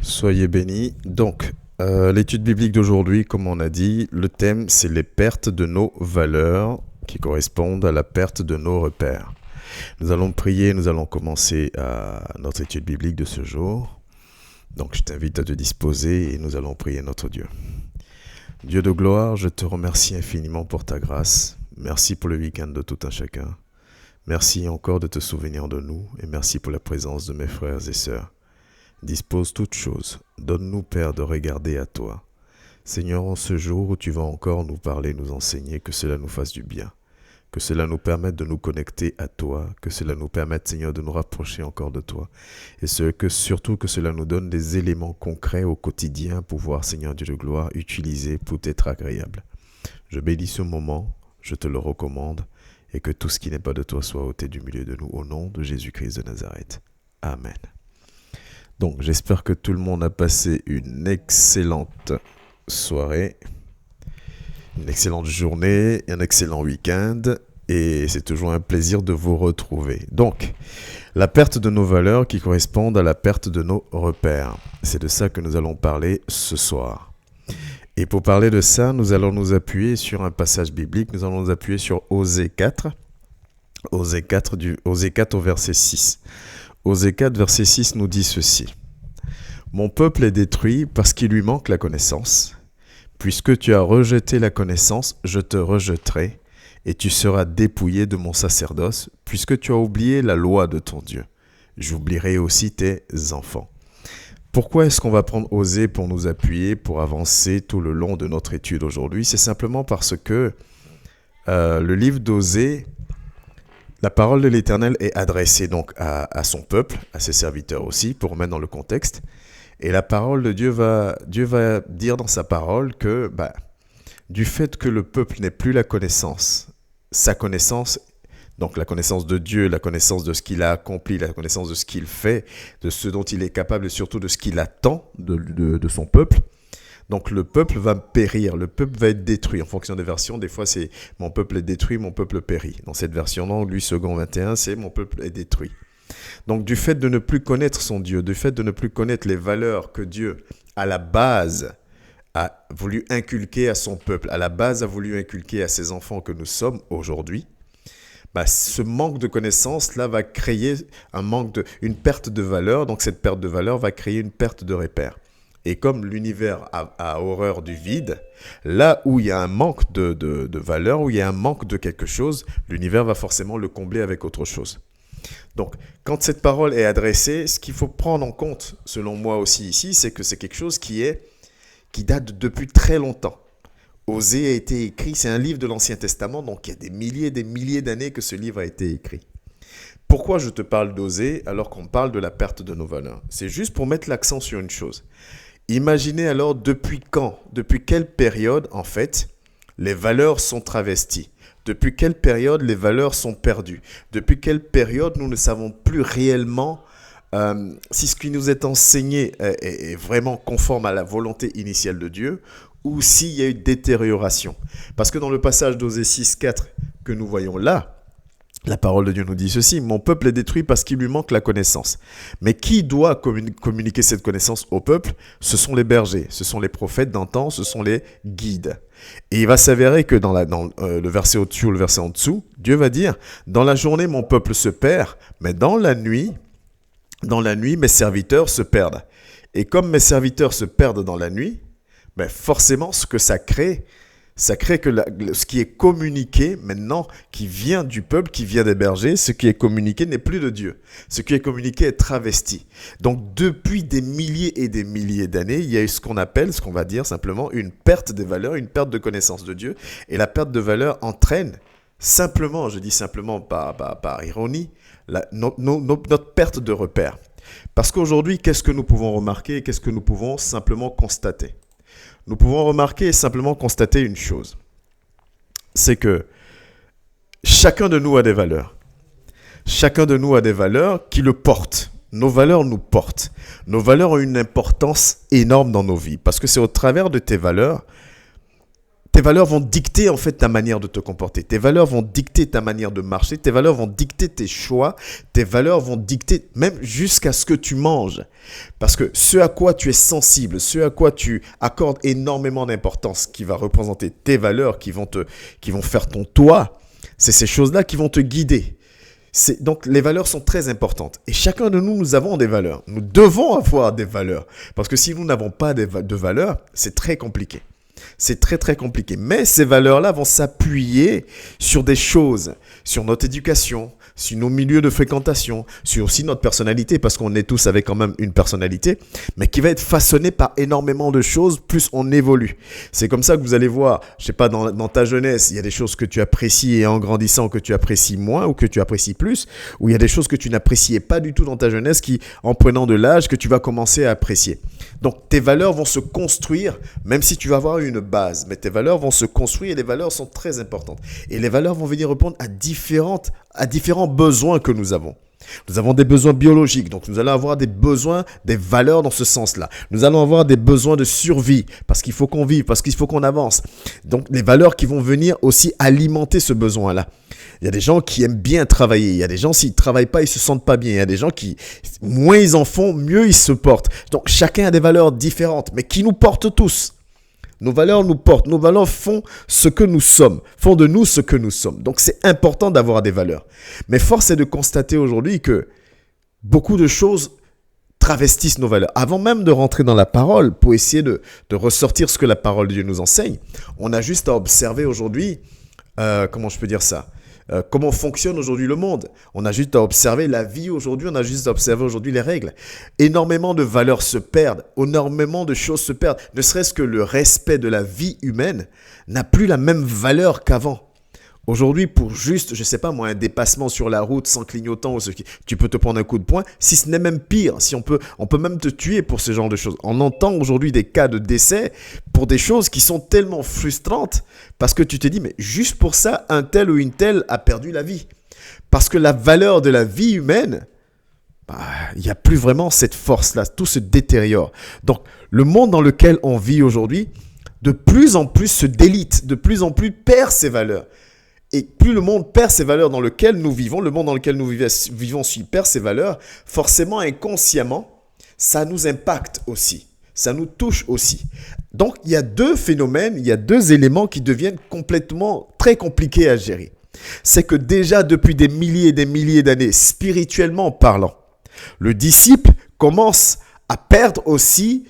Soyez bénis. Donc, l'étude biblique d'aujourd'hui, comme on a dit, le thème, c'est les pertes de nos valeurs qui correspondent à la perte de nos repères. Nous allons prier, nous allons commencer notre étude biblique de ce jour. Donc, je t'invite à te disposer et nous allons prier notre Dieu. Dieu de gloire, je te remercie infiniment pour ta grâce. Merci pour le week-end de tout un chacun. Merci encore de te souvenir de nous et merci pour la présence de mes frères et sœurs. Dispose toutes choses. Donne-nous, Père, de regarder à toi. Seigneur, en ce jour où tu vas encore nous parler, nous enseigner, que cela nous fasse du bien. Que cela nous permette de nous connecter à toi. Que cela nous permette, Seigneur, de nous rapprocher encore de toi. Et surtout que cela nous donne des éléments concrets au quotidien pour pouvoir, Seigneur Dieu de gloire, utiliser pour être agréable. Je bénis ce moment, je te le recommande, et que tout ce qui n'est pas de toi soit ôté du milieu de nous, au nom de Jésus-Christ de Nazareth. Amen. Donc, j'espère que tout le monde a passé une excellente soirée, une excellente journée, un excellent week-end, et c'est toujours un plaisir de vous retrouver. Donc, la perte de nos valeurs qui correspondent à la perte de nos repères. C'est de ça que nous allons parler ce soir. Et pour parler de ça, nous allons nous appuyer sur un passage biblique, nous allons nous appuyer sur Osée 4, Osée 4 au verset 6. Osée 4, verset 6 nous dit ceci. « Mon peuple est détruit parce qu'il lui manque la connaissance. Puisque tu as rejeté la connaissance, je te rejetterai, et tu seras dépouillé de mon sacerdoce, puisque tu as oublié la loi de ton Dieu. J'oublierai aussi tes enfants. » Pourquoi est-ce qu'on va prendre Osée pour nous appuyer, pour avancer tout le long de notre étude aujourd'hui? C'est simplement parce que le livre d'Osée, la parole de l'Éternel est adressée donc à son peuple, à ses serviteurs aussi, pour remettre dans le contexte. Et la parole de Dieu va dire dans sa parole que du fait que le peuple n'ait plus la connaissance, sa connaissance, donc la connaissance de Dieu, la connaissance de ce qu'il a accompli, la connaissance de ce qu'il fait, de ce dont il est capable et surtout de ce qu'il attend de son peuple, donc le peuple va périr, le peuple va être détruit. En fonction des versions, des fois c'est « mon peuple est détruit, mon peuple périt ». Dans cette version-là, lui, second 21, c'est « mon peuple est détruit ». Donc du fait de ne plus connaître son Dieu, du fait de ne plus connaître les valeurs que Dieu, à la base, a voulu inculquer à son peuple, à la base a voulu inculquer à ses enfants que nous sommes aujourd'hui, ce manque de connaissance là va créer une perte de valeur. Donc cette perte de valeur va créer une perte de repère. Et comme l'univers a horreur du vide, là où il y a un manque de valeur, où il y a un manque de quelque chose, l'univers va forcément le combler avec autre chose. Donc, quand cette parole est adressée, ce qu'il faut prendre en compte, selon moi aussi ici, c'est que c'est quelque chose qui date depuis très longtemps. Osée a été écrit, c'est un livre de l'Ancien Testament, donc il y a des milliers d'années que ce livre a été écrit. Pourquoi je te parle d'Osée alors qu'on parle de la perte de nos valeurs? C'est juste pour mettre l'accent sur une chose. Imaginez alors depuis quelle période, en fait, les valeurs sont travesties. Depuis quelle période les valeurs sont perdues? Depuis quelle période nous ne savons plus réellement si ce qui nous est enseigné est vraiment conforme à la volonté initiale de Dieu ou s'il y a eu détérioration. Parce que dans le passage d'Osée 6.4 que nous voyons là, la parole de Dieu nous dit ceci, « Mon peuple est détruit parce qu'il lui manque la connaissance. » Mais qui doit communiquer cette connaissance au peuple? Ce sont les bergers, ce sont les prophètes d'antan, ce sont les guides. Et il va s'avérer que dans le verset au-dessus ou le verset en dessous, Dieu va dire, « Dans la journée, mon peuple se perd, mais dans la nuit, mes serviteurs se perdent. » Et comme mes serviteurs se perdent dans la nuit, forcément, ce que ça crée que ce qui est communiqué maintenant, qui vient du peuple, qui vient des bergers, ce qui est communiqué n'est plus de Dieu. Ce qui est communiqué est travesti. Donc, depuis des milliers et des milliers d'années, il y a eu ce qu'on va dire simplement une perte des valeurs, une perte de connaissance de Dieu. Et la perte de valeur entraîne simplement, je dis simplement par ironie, notre perte de repère. Parce qu'aujourd'hui, qu'est-ce que nous pouvons remarquer? Qu'est-ce que nous pouvons simplement constater? Nous pouvons remarquer et simplement constater une chose. C'est que chacun de nous a des valeurs. Chacun de nous a des valeurs qui le portent. Nos valeurs nous portent. Nos valeurs ont une importance énorme dans nos vies. Parce que c'est au travers de tes valeurs Tes valeurs vont dicter en fait ta manière de te comporter. Tes valeurs vont dicter ta manière de marcher. Tes valeurs vont dicter tes choix. Tes valeurs vont dicter même jusqu'à ce que tu manges. Parce que ce à quoi tu es sensible, ce à quoi tu accordes énormément d'importance, qui va représenter tes valeurs, qui vont faire ton toi, c'est ces choses-là qui vont te guider. Donc les valeurs sont très importantes. Et chacun de nous, nous avons des valeurs. Nous devons avoir des valeurs. Parce que si nous n'avons pas de valeurs, c'est très compliqué. C'est très très compliqué. Mais ces valeurs-là vont s'appuyer sur des choses, sur notre éducation, sur nos milieux de fréquentation, sur aussi notre personnalité, parce qu'on est tous avec quand même une personnalité, mais qui va être façonnée par énormément de choses, plus on évolue. C'est comme ça que vous allez voir, je sais pas, dans ta jeunesse, il y a des choses que tu apprécies et en grandissant que tu apprécies moins ou que tu apprécies plus, ou il y a des choses que tu n'appréciais pas du tout dans ta jeunesse qui, en prenant de l'âge, que tu vas commencer à apprécier. Donc tes valeurs vont se construire, même si tu vas avoir une base, mais tes valeurs vont se construire et les valeurs sont très importantes. Et les valeurs vont venir répondre à différents besoins que nous avons. Nous avons des besoins biologiques, donc nous allons avoir des besoins, des valeurs dans ce sens-là. Nous allons avoir des besoins de survie, parce qu'il faut qu'on vive, parce qu'il faut qu'on avance. Donc les valeurs qui vont venir aussi alimenter ce besoin-là. Il y a des gens qui aiment bien travailler. Il y a des gens, s'ils ne travaillent pas, ils ne se sentent pas bien. Il y a des gens qui, moins ils en font, mieux ils se portent. Donc chacun a des valeurs différentes, mais qui nous portent tous. Nos valeurs nous portent. Nos valeurs font ce que nous sommes, font de nous ce que nous sommes. Donc c'est important d'avoir des valeurs. Mais force est de constater aujourd'hui que beaucoup de choses travestissent nos valeurs. Avant même de rentrer dans la parole, pour essayer de ressortir ce que la parole de Dieu nous enseigne, on a juste à observer aujourd'hui, comment je peux dire ça ? Comment fonctionne aujourd'hui le monde. On a juste à observer la vie aujourd'hui, on a juste à observer aujourd'hui les règles. Énormément de valeurs se perdent, énormément de choses se perdent. Ne serait-ce que le respect de la vie humaine n'a plus la même valeur qu'avant. Aujourd'hui, pour juste, je sais pas moi, un dépassement sur la route sans clignotant, tu peux te prendre un coup de poing, si ce n'est même pire, si on peut même te tuer pour ce genre de choses. On entend aujourd'hui des cas de décès pour des choses qui sont tellement frustrantes parce que tu te dis, mais juste pour ça, un tel ou une telle a perdu la vie. Parce que la valeur de la vie humaine, il n'y a plus vraiment cette force-là, tout se détériore. Donc, le monde dans lequel on vit aujourd'hui, de plus en plus se délite, de plus en plus perd ses valeurs. Et plus le monde perd ses valeurs dans lequel nous vivons, le monde dans lequel nous vivons perd ses valeurs, forcément, inconsciemment, ça nous impacte aussi. Ça nous touche aussi. Donc, il y a deux phénomènes, il y a deux éléments qui deviennent complètement très compliqués à gérer. C'est que déjà, depuis des milliers et des milliers d'années, spirituellement parlant, le disciple commence à perdre aussi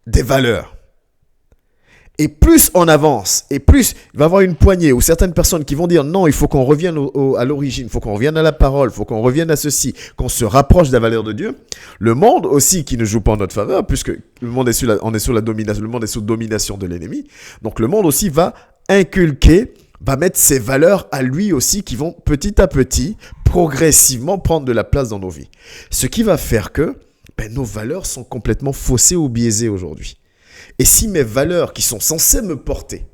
des valeurs. Et plus on avance, et plus il va y avoir une poignée ou certaines personnes qui vont dire non, il faut qu'on revienne à l'origine, il faut qu'on revienne à la parole, il faut qu'on revienne à ceci, qu'on se rapproche de la valeur de Dieu. Le monde aussi qui ne joue pas en notre faveur, puisque le monde est sous la domination, le monde est sous domination de l'ennemi. Donc le monde aussi va inculquer, va mettre ses valeurs à lui aussi qui vont petit à petit, progressivement prendre de la place dans nos vies. Ce qui va faire que nos valeurs sont complètement faussées ou biaisées aujourd'hui. Et si mes valeurs qui sont censées me porter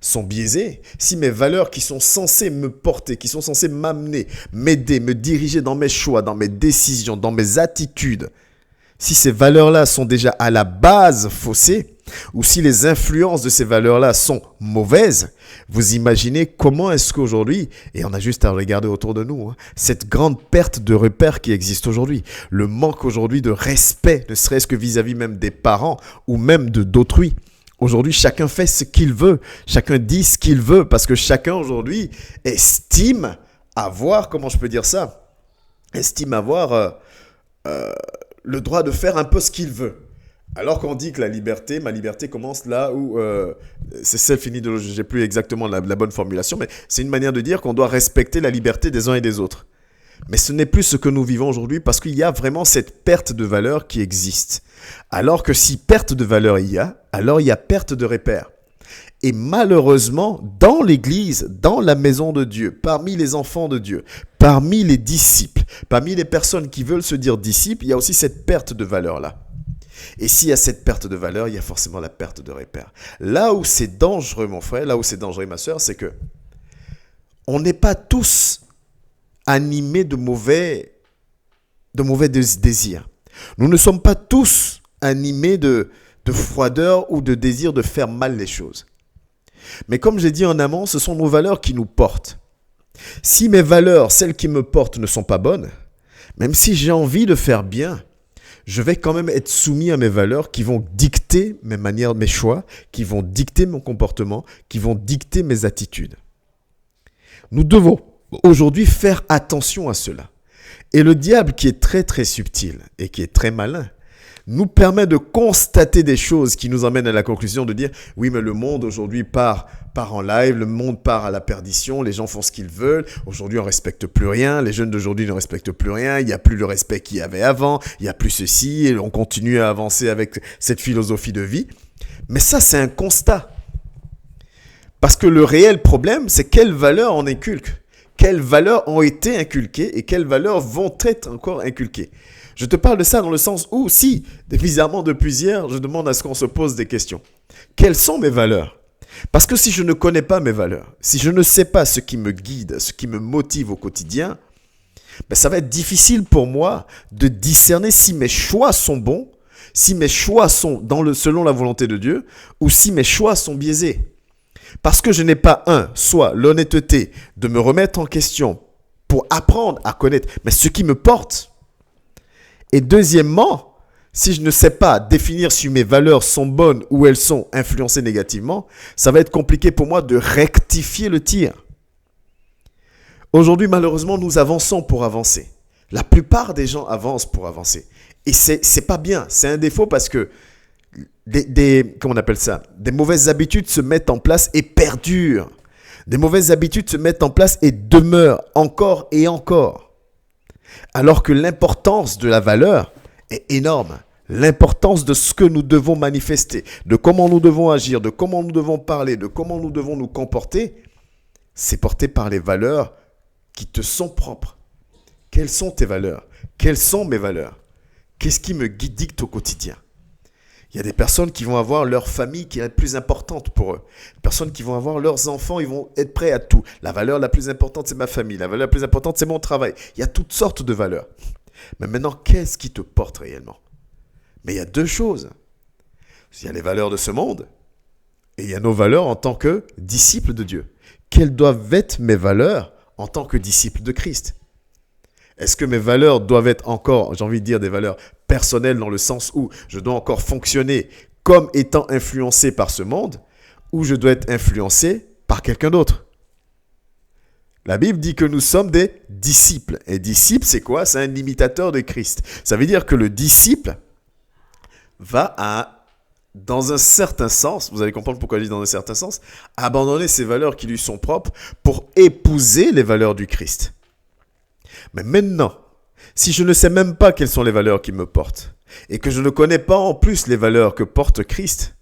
sont biaisées, si mes valeurs qui sont censées me porter, qui sont censées m'amener, m'aider, me diriger dans mes choix, dans mes décisions, dans mes attitudes, si ces valeurs-là sont déjà à la base faussées, ou si les influences de ces valeurs-là sont mauvaises, vous imaginez comment est-ce qu'aujourd'hui, et on a juste à regarder autour de nous, cette grande perte de repères qui existe aujourd'hui, le manque aujourd'hui de respect, ne serait-ce que vis-à-vis même des parents ou même d'autrui. Aujourd'hui, chacun fait ce qu'il veut, chacun dit ce qu'il veut, parce que chacun aujourd'hui estime avoir, comment je peux dire ça, estime avoir le droit de faire un peu ce qu'il veut. Alors qu'on dit que ma liberté commence là où c'est self-fini, je n'ai plus exactement la bonne formulation, mais c'est une manière de dire qu'on doit respecter la liberté des uns et des autres. Mais ce n'est plus ce que nous vivons aujourd'hui parce qu'il y a vraiment cette perte de valeur qui existe. Alors que si perte de valeur il y a, alors il y a perte de repères. Et malheureusement, dans l'Église, dans la maison de Dieu, parmi les enfants de Dieu, parmi les disciples, parmi les personnes qui veulent se dire disciples, il y a aussi cette perte de valeur-là. Et s'il y a cette perte de valeur, il y a forcément la perte de repères. Là où c'est dangereux, mon frère, là où c'est dangereux, ma soeur, c'est que on n'est pas tous animés de mauvais désirs. Nous ne sommes pas tous animés de froideur ou de désir de faire mal les choses. Mais comme j'ai dit en amont, ce sont nos valeurs qui nous portent. Si mes valeurs, celles qui me portent, ne sont pas bonnes, même si j'ai envie de faire bien, je vais quand même être soumis à mes valeurs qui vont dicter mes manières, mes choix, qui vont dicter mon comportement, qui vont dicter mes attitudes. Nous devons aujourd'hui faire attention à cela. Et le diable, qui est très très subtil et qui est très malin, nous permet de constater des choses qui nous emmènent à la conclusion de dire « Oui, mais le monde aujourd'hui part en live, le monde part à la perdition, les gens font ce qu'ils veulent, aujourd'hui on ne respecte plus rien, les jeunes d'aujourd'hui ne respectent plus rien, il n'y a plus le respect qu'il y avait avant, il n'y a plus ceci, et on continue à avancer avec cette philosophie de vie. » Mais ça, c'est un constat. Parce que le réel problème, c'est quelles valeurs on inculque. Quelles valeurs ont été inculquées et quelles valeurs vont être encore inculquées. Je te parle de ça dans le sens où, si, bizarrement depuis hier, je demande à ce qu'on se pose des questions. Quelles sont mes valeurs? Parce que si je ne connais pas mes valeurs, si je ne sais pas ce qui me guide, ce qui me motive au quotidien, ben ça va être difficile pour moi de discerner si mes choix sont bons, si mes choix sont selon la volonté de Dieu, ou si mes choix sont biaisés. Parce que je n'ai pas, soit l'honnêteté de me remettre en question pour apprendre à connaître mais ce qui me porte. Et deuxièmement, si je ne sais pas définir si mes valeurs sont bonnes ou elles sont influencées négativement, ça va être compliqué pour moi de rectifier le tir. Aujourd'hui, malheureusement, nous avançons pour avancer. La plupart des gens avancent pour avancer. Et c'est pas bien, c'est un défaut parce que comment on appelle ça? Des mauvaises habitudes se mettent en place et perdurent. Des mauvaises habitudes se mettent en place et demeurent encore et encore. Alors que l'importance de la valeur est énorme. L'importance de ce que nous devons manifester, de comment nous devons agir, de comment nous devons parler, de comment nous devons nous comporter, c'est porté par les valeurs qui te sont propres. Quelles sont tes valeurs? Quelles sont mes valeurs? Qu'est-ce qui me dicte au quotidien? Il y a des personnes qui vont avoir leur famille qui est la plus importante pour eux. Des personnes qui vont avoir leurs enfants, ils vont être prêts à tout. La valeur la plus importante, c'est ma famille. La valeur la plus importante, c'est mon travail. Il y a toutes sortes de valeurs. Mais maintenant, qu'est-ce qui te porte réellement? Mais il y a deux choses. Il y a les valeurs de ce monde et il y a nos valeurs en tant que disciples de Dieu. Quelles doivent être mes valeurs en tant que disciples de Christ? Est-ce que mes valeurs doivent être encore, j'ai envie de dire, des valeurs personnelles dans le sens où je dois encore fonctionner comme étant influencé par ce monde ou je dois être influencé par quelqu'un d'autre? La Bible dit que nous sommes des disciples. Et disciple, c'est quoi? C'est un imitateur de Christ. Ça veut dire que le disciple va dans un certain sens, vous allez comprendre pourquoi je dis dans un certain sens, abandonner ses valeurs qui lui sont propres pour épouser les valeurs du Christ. Mais maintenant, si je ne sais même pas quelles sont les valeurs qui me portent et que je ne connais pas en plus les valeurs que porte Christ,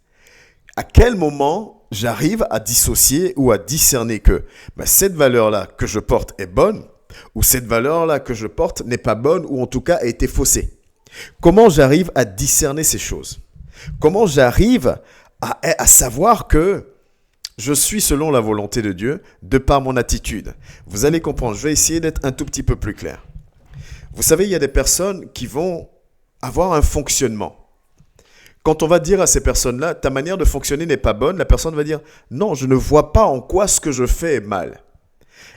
à quel moment j'arrive à dissocier ou à discerner que cette valeur-là que je porte est bonne ou cette valeur-là que je porte n'est pas bonne ou en tout cas a été faussée? Comment j'arrive à discerner ces choses? Comment j'arrive à savoir que je suis selon la volonté de Dieu de par mon attitude? Vous allez comprendre, je vais essayer d'être un tout petit peu plus clair. Vous savez, il y a des personnes qui vont avoir un fonctionnement. Quand on va dire à ces personnes-là, ta manière de fonctionner n'est pas bonne, la personne va dire, non, je ne vois pas en quoi ce que je fais est mal.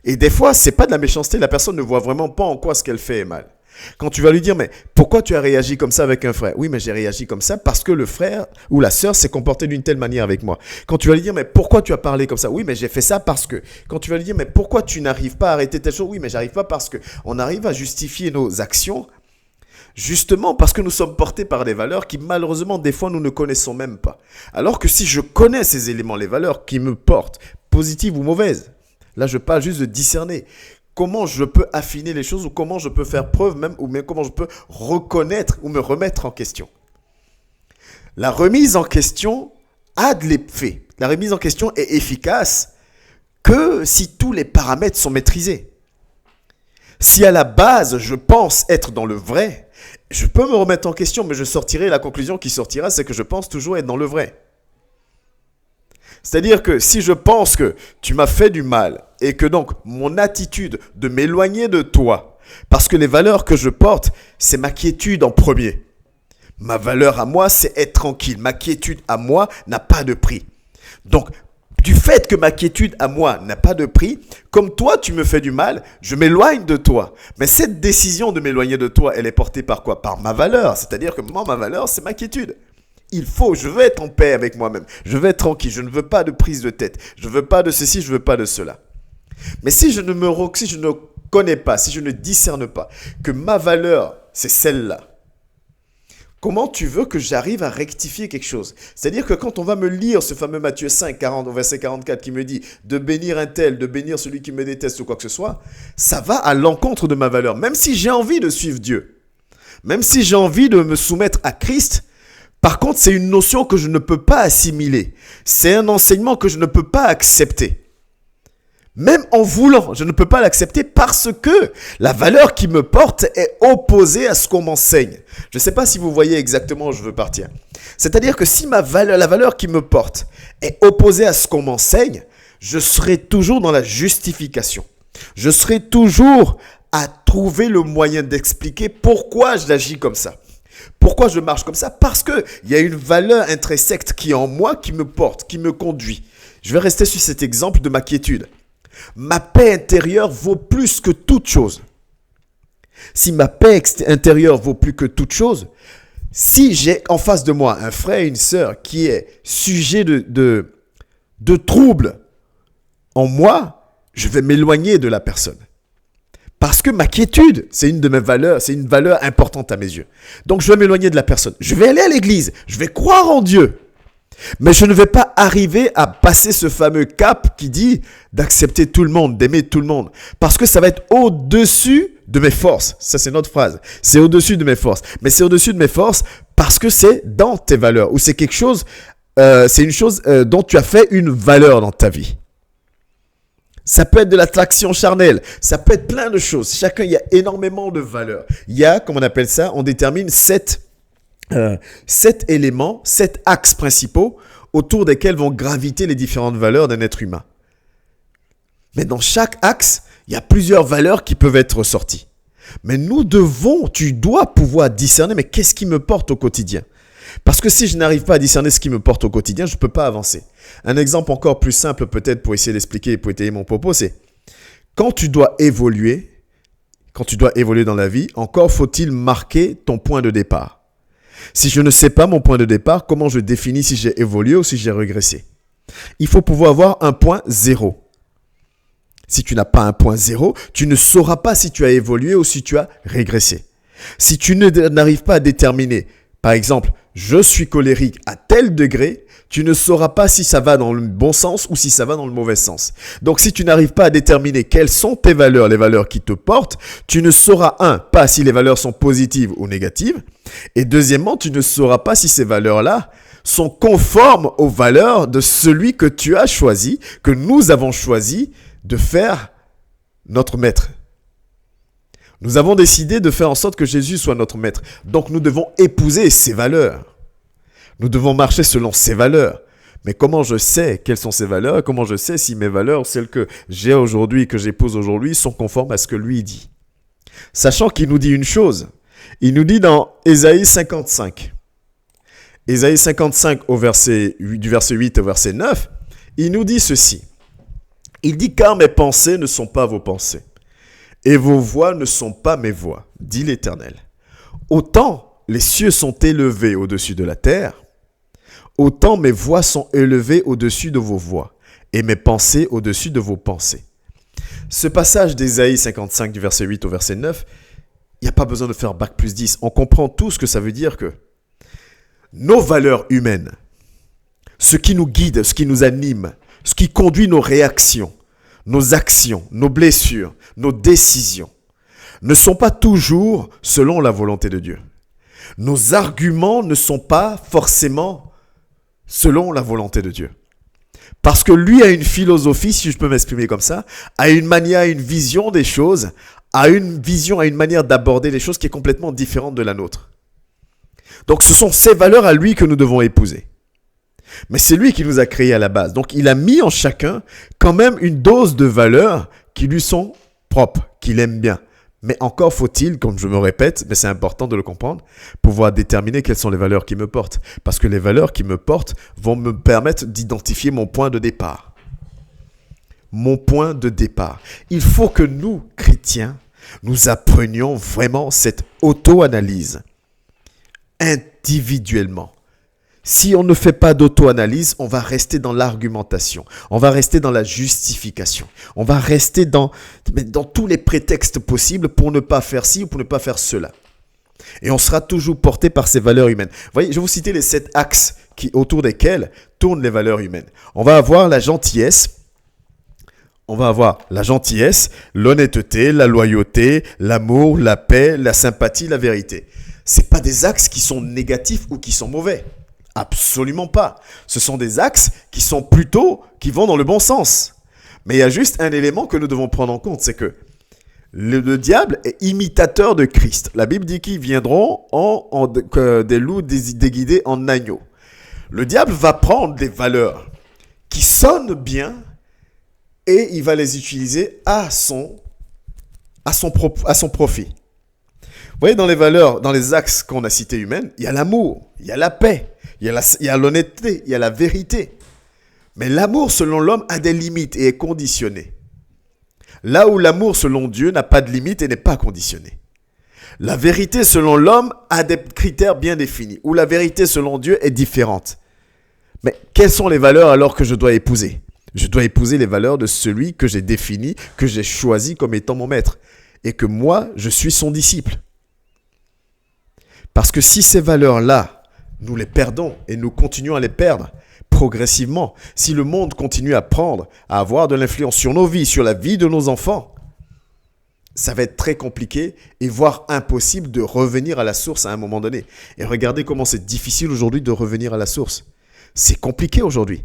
Et des fois, ce n'est pas de la méchanceté, la personne ne voit vraiment pas en quoi ce qu'elle fait est mal. Quand tu vas lui dire, mais pourquoi tu as réagi comme ça avec un frère? Oui, mais j'ai réagi comme ça parce que le frère ou la sœur s'est comporté d'une telle manière avec moi. Quand tu vas lui dire, mais pourquoi tu as parlé comme ça? Oui, mais j'ai fait ça parce que. Quand tu vas lui dire, mais pourquoi tu n'arrives pas à arrêter telle chose? Oui, mais j'arrive pas parce que. On arrive à justifier nos actions justement parce que nous sommes portés par des valeurs qui malheureusement des fois nous ne connaissons même pas. Alors que si je connais ces éléments, les valeurs qui me portent, positives ou mauvaises, là je parle juste de discerner. Comment je peux affiner les choses ou comment je peux faire preuve même ou même comment je peux reconnaître ou me remettre en question. La remise en question a de l'effet. La remise en question est efficace que si tous les paramètres sont maîtrisés. Si à la base je pense être dans le vrai, je peux me remettre en question, mais je sortirai, la conclusion qui sortira, c'est que je pense toujours être dans le vrai. C'est-à-dire que si je pense que tu m'as fait du mal et que donc mon attitude de m'éloigner de toi, parce que les valeurs que je porte, c'est ma quiétude en premier. Ma valeur à moi, c'est être tranquille. Ma quiétude à moi n'a pas de prix. Donc, du fait que ma quiétude à moi n'a pas de prix, comme toi tu me fais du mal, je m'éloigne de toi. Mais cette décision de m'éloigner de toi, elle est portée par quoi? Par ma valeur. C'est-à-dire que moi, ma valeur, c'est ma quiétude. Je veux être en paix avec moi-même. Je veux être tranquille. Je ne veux pas de prise de tête. Je ne veux pas de ceci, je ne veux pas de cela. Mais si je ne connais pas, si je ne discerne pas que ma valeur, c'est celle-là, comment tu veux que j'arrive à rectifier quelque chose? C'est-à-dire que quand on va me lire ce fameux Matthieu 5, 40, au verset 44 qui me dit de bénir un tel, de bénir celui qui me déteste ou quoi que ce soit, ça va à l'encontre de ma valeur. Même si j'ai envie de suivre Dieu, même si j'ai envie de me soumettre à Christ, par contre, c'est une notion que je ne peux pas assimiler. C'est un enseignement que je ne peux pas accepter. Même en voulant, je ne peux pas l'accepter parce que la valeur qui me porte est opposée à ce qu'on m'enseigne. Je ne sais pas si vous voyez exactement où je veux partir. C'est-à-dire que si la valeur qui me porte est opposée à ce qu'on m'enseigne, je serai toujours dans la justification. Je serai toujours à trouver le moyen d'expliquer pourquoi j'agis comme ça. Pourquoi je marche comme ça? Parce qu'il y a une valeur intrinsèque qui est en moi, qui me porte, qui me conduit. Je vais rester sur cet exemple de ma quiétude. Ma paix intérieure vaut plus que toute chose. Si ma paix intérieure vaut plus que toute chose, si j'ai en face de moi un frère et une sœur qui est sujet de troubles en moi, je vais m'éloigner de la personne. Parce que ma quiétude, c'est une de mes valeurs, c'est une valeur importante à mes yeux. Donc je vais m'éloigner de la personne. Je vais aller à l'église, je vais croire en Dieu. Mais je ne vais pas arriver à passer ce fameux cap qui dit d'accepter tout le monde, d'aimer tout le monde. Parce que ça va être au-dessus de mes forces. Ça, c'est notre phrase. C'est au-dessus de mes forces. Mais c'est au-dessus de mes forces parce que c'est dans tes valeurs. Ou c'est quelque chose, c'est une chose dont tu as fait une valeur dans ta vie. Ça peut être de l'attraction charnelle. Ça peut être plein de choses. Chacun, il y a énormément de valeurs. Il y a, comme on appelle ça, on détermine 7 éléments, 7 axes principaux autour desquels vont graviter les différentes valeurs d'un être humain. Mais dans chaque axe, il y a plusieurs valeurs qui peuvent être ressorties. Mais tu dois pouvoir discerner, mais qu'est-ce qui me porte au quotidien? Parce que si je n'arrive pas à discerner ce qui me porte au quotidien, je ne peux pas avancer. Un exemple encore plus simple peut-être pour essayer d'expliquer et pour étayer mon propos, c'est quand tu dois évoluer dans la vie, encore faut-il marquer ton point de départ. Si je ne sais pas mon point de départ, comment je définis si j'ai évolué ou si j'ai régressé? Il faut pouvoir avoir un point zéro. Si tu n'as pas un point zéro, tu ne sauras pas si tu as évolué ou si tu as régressé. Si tu n'arrives pas à déterminer, par exemple, je suis colérique à tel degré, tu ne sauras pas si ça va dans le bon sens ou si ça va dans le mauvais sens. Donc, si tu n'arrives pas à déterminer quelles sont tes valeurs, les valeurs qui te portent, tu ne sauras, pas si les valeurs sont positives ou négatives. Et deuxièmement, tu ne sauras pas si ces valeurs-là sont conformes aux valeurs de celui que tu as choisi, que nous avons choisi de faire notre maître. Nous avons décidé de faire en sorte que Jésus soit notre maître. Donc, nous devons épouser ses valeurs. Nous devons marcher selon ses valeurs. Mais comment je sais quelles sont ses valeurs et comment je sais si mes valeurs, celles que j'ai aujourd'hui, que j'épouse aujourd'hui, sont conformes à ce que lui dit. Sachant qu'il nous dit une chose. Il nous dit dans Ésaïe 55. Ésaïe 55 du verset 8 au verset 9, il nous dit ceci. Il dit « Car mes pensées ne sont pas vos pensées, et vos voix ne sont pas mes voix, dit l'Éternel. Autant les cieux sont élevés au-dessus de la terre, autant mes voix sont élevées au-dessus de vos voix, et mes pensées au-dessus de vos pensées. » Ce passage d'Ésaïe 55 du verset 8 au verset 9, il n'y a pas besoin de faire bac plus 10. On comprend tout ce que ça veut dire que nos valeurs humaines, ce qui nous guide, ce qui nous anime, ce qui conduit nos réactions, nos actions, nos blessures, nos décisions, ne sont pas toujours selon la volonté de Dieu. Nos arguments ne sont pas forcément selon la volonté de Dieu. Parce que lui a une philosophie, si je peux m'exprimer comme ça, a une manière, une vision des choses, a une vision, a une manière d'aborder les choses qui est complètement différente de la nôtre. Donc ce sont ces valeurs à lui que nous devons épouser. Mais c'est lui qui nous a créés à la base. Donc il a mis en chacun quand même une dose de valeurs qui lui sont propres, qu'il aime bien. Mais encore faut-il, comme je me répète, mais c'est important de le comprendre, pouvoir déterminer quelles sont les valeurs qui me portent. Parce que les valeurs qui me portent vont me permettre d'identifier mon point de départ. mon point de départ. Il faut que nous, chrétiens, nous apprenions vraiment cette auto-analyse individuellement. Si on ne fait pas d'auto-analyse, on va rester dans l'argumentation, on va rester dans la justification, on va rester dans tous les prétextes possibles pour ne pas faire ci ou pour ne pas faire cela. Et on sera toujours porté par ces valeurs humaines. Vous voyez, je vais vous citer les 7 axes autour desquels tournent les valeurs humaines. On va avoir la gentillesse, l'honnêteté, la loyauté, l'amour, la paix, la sympathie, la vérité. Ce ne sont pas des axes qui sont négatifs ou qui sont mauvais. Absolument pas. Ce sont des axes qui vont dans le bon sens. Mais il y a juste un élément que nous devons prendre en compte, c'est que le diable est imitateur de Christ. La Bible dit qu'ils viendront des loups déguisés en agneaux. Le diable va prendre des valeurs qui sonnent bien et il va les utiliser à son profit. Vous voyez, dans les valeurs, dans les axes qu'on a cités humaines, il y a l'amour, il y a la paix, il y a l'honnêteté, il y a la vérité. Mais l'amour, selon l'homme, a des limites et est conditionné. Là où l'amour, selon Dieu, n'a pas de limite et n'est pas conditionné. La vérité, selon l'homme, a des critères bien définis. Où la vérité, selon Dieu, est différente. Mais quelles sont les valeurs alors que je dois épouser ? Je dois épouser les valeurs de celui que j'ai défini, que j'ai choisi comme étant mon maître. Et que moi, je suis son disciple. Parce que si ces valeurs-là, nous les perdons et nous continuons à les perdre progressivement, si le monde continue à avoir de l'influence sur nos vies, sur la vie de nos enfants, ça va être très compliqué et voire impossible de revenir à la source à un moment donné. Et regardez comment c'est difficile aujourd'hui de revenir à la source. C'est compliqué aujourd'hui.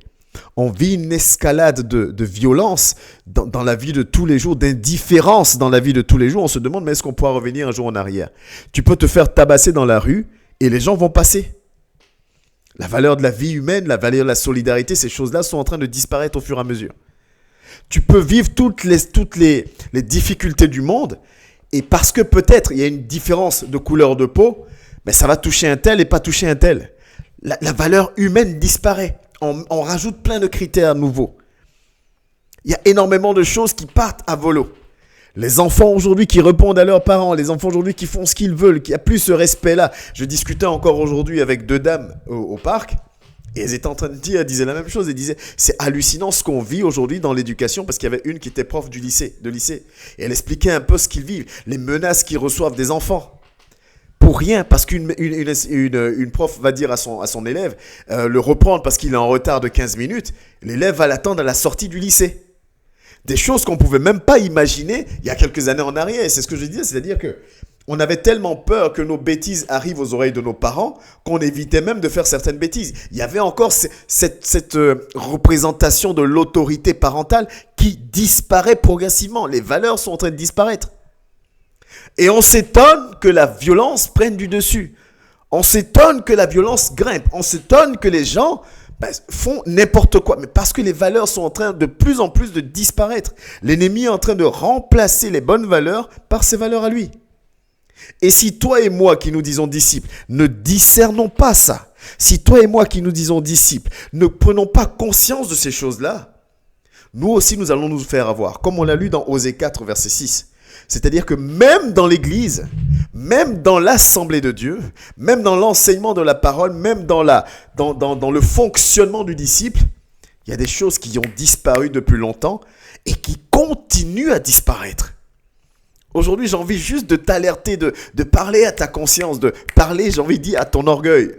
On vit une escalade de violence dans la vie de tous les jours, d'indifférence dans la vie de tous les jours. On se demande, mais est-ce qu'on pourra revenir un jour en arrière ? Tu peux te faire tabasser dans la rue et les gens vont passer. La valeur de la vie humaine, la valeur de la solidarité, ces choses-là sont en train de disparaître au fur et à mesure. Tu peux vivre toutes les difficultés du monde et parce que peut-être il y a une différence de couleur de peau, mais ça va toucher un tel et pas toucher un tel. La valeur humaine disparaît. On rajoute plein de critères nouveaux. Il y a énormément de choses qui partent à volo. Les enfants aujourd'hui qui répondent à leurs parents, les enfants aujourd'hui qui font ce qu'ils veulent, qui a plus ce respect-là. Je discutais encore aujourd'hui avec 2 dames au parc et elles étaient en train de dire, elles disaient la même chose. Elles disaient, c'est hallucinant ce qu'on vit aujourd'hui dans l'éducation parce qu'il y avait une qui était prof de lycée. Et elle expliquait un peu ce qu'ils vivent, les menaces qu'ils reçoivent des enfants. Pour rien, parce qu'une prof va dire à son élève, le reprendre parce qu'il est en retard de 15 minutes, l'élève va l'attendre à la sortie du lycée. Des choses qu'on ne pouvait même pas imaginer il y a quelques années en arrière. Et c'est ce que je disais, c'est-à-dire qu'on avait tellement peur que nos bêtises arrivent aux oreilles de nos parents qu'on évitait même de faire certaines bêtises. Il y avait encore cette représentation de l'autorité parentale qui disparaît progressivement. Les valeurs sont en train de disparaître. Et on s'étonne que la violence prenne du dessus. On s'étonne que la violence grimpe. On s'étonne que les gens font n'importe quoi. Mais parce que les valeurs sont en train de plus en plus de disparaître. L'ennemi est en train de remplacer les bonnes valeurs par ses valeurs à lui. Et si toi et moi qui nous disons disciples ne discernons pas ça, si toi et moi qui nous disons disciples ne prenons pas conscience de ces choses-là, nous aussi nous allons nous faire avoir. Comme on l'a lu dans Osée 4, verset 6. C'est-à-dire que même dans l'église, même dans l'assemblée de Dieu, même dans l'enseignement de la parole, même dans le fonctionnement du disciple, il y a des choses qui ont disparu depuis longtemps et qui continuent à disparaître. Aujourd'hui, j'ai envie juste de t'alerter, de parler à ta conscience, de parler, j'ai envie de dire, à ton orgueil.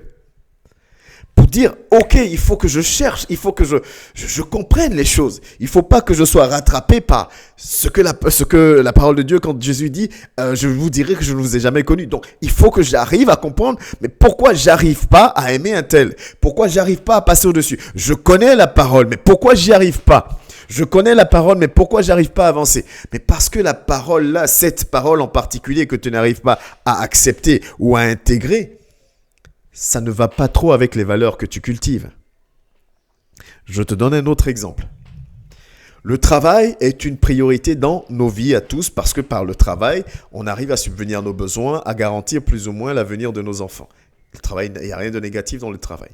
Pour dire, ok, il faut que je cherche, il faut que je comprenne les choses. Il ne faut pas que je sois rattrapé par ce que la parole de Dieu, quand Jésus dit, je vous dirai que je ne vous ai jamais connu. Donc, il faut que j'arrive à comprendre, mais pourquoi j'arrive pas à aimer un tel ? Pourquoi j'arrive pas à passer au-dessus ? Je connais la parole, mais pourquoi j'y arrive pas ? Je connais la parole, mais pourquoi j'arrive pas à avancer ? Mais parce que la parole là, cette parole en particulier que tu n'arrives pas à accepter ou à intégrer, ça ne va pas trop avec les valeurs que tu cultives. Je te donne un autre exemple. Le travail est une priorité dans nos vies à tous parce que par le travail, on arrive à subvenir à nos besoins, à garantir plus ou moins l'avenir de nos enfants. Le travail, il n'y a rien de négatif dans le travail.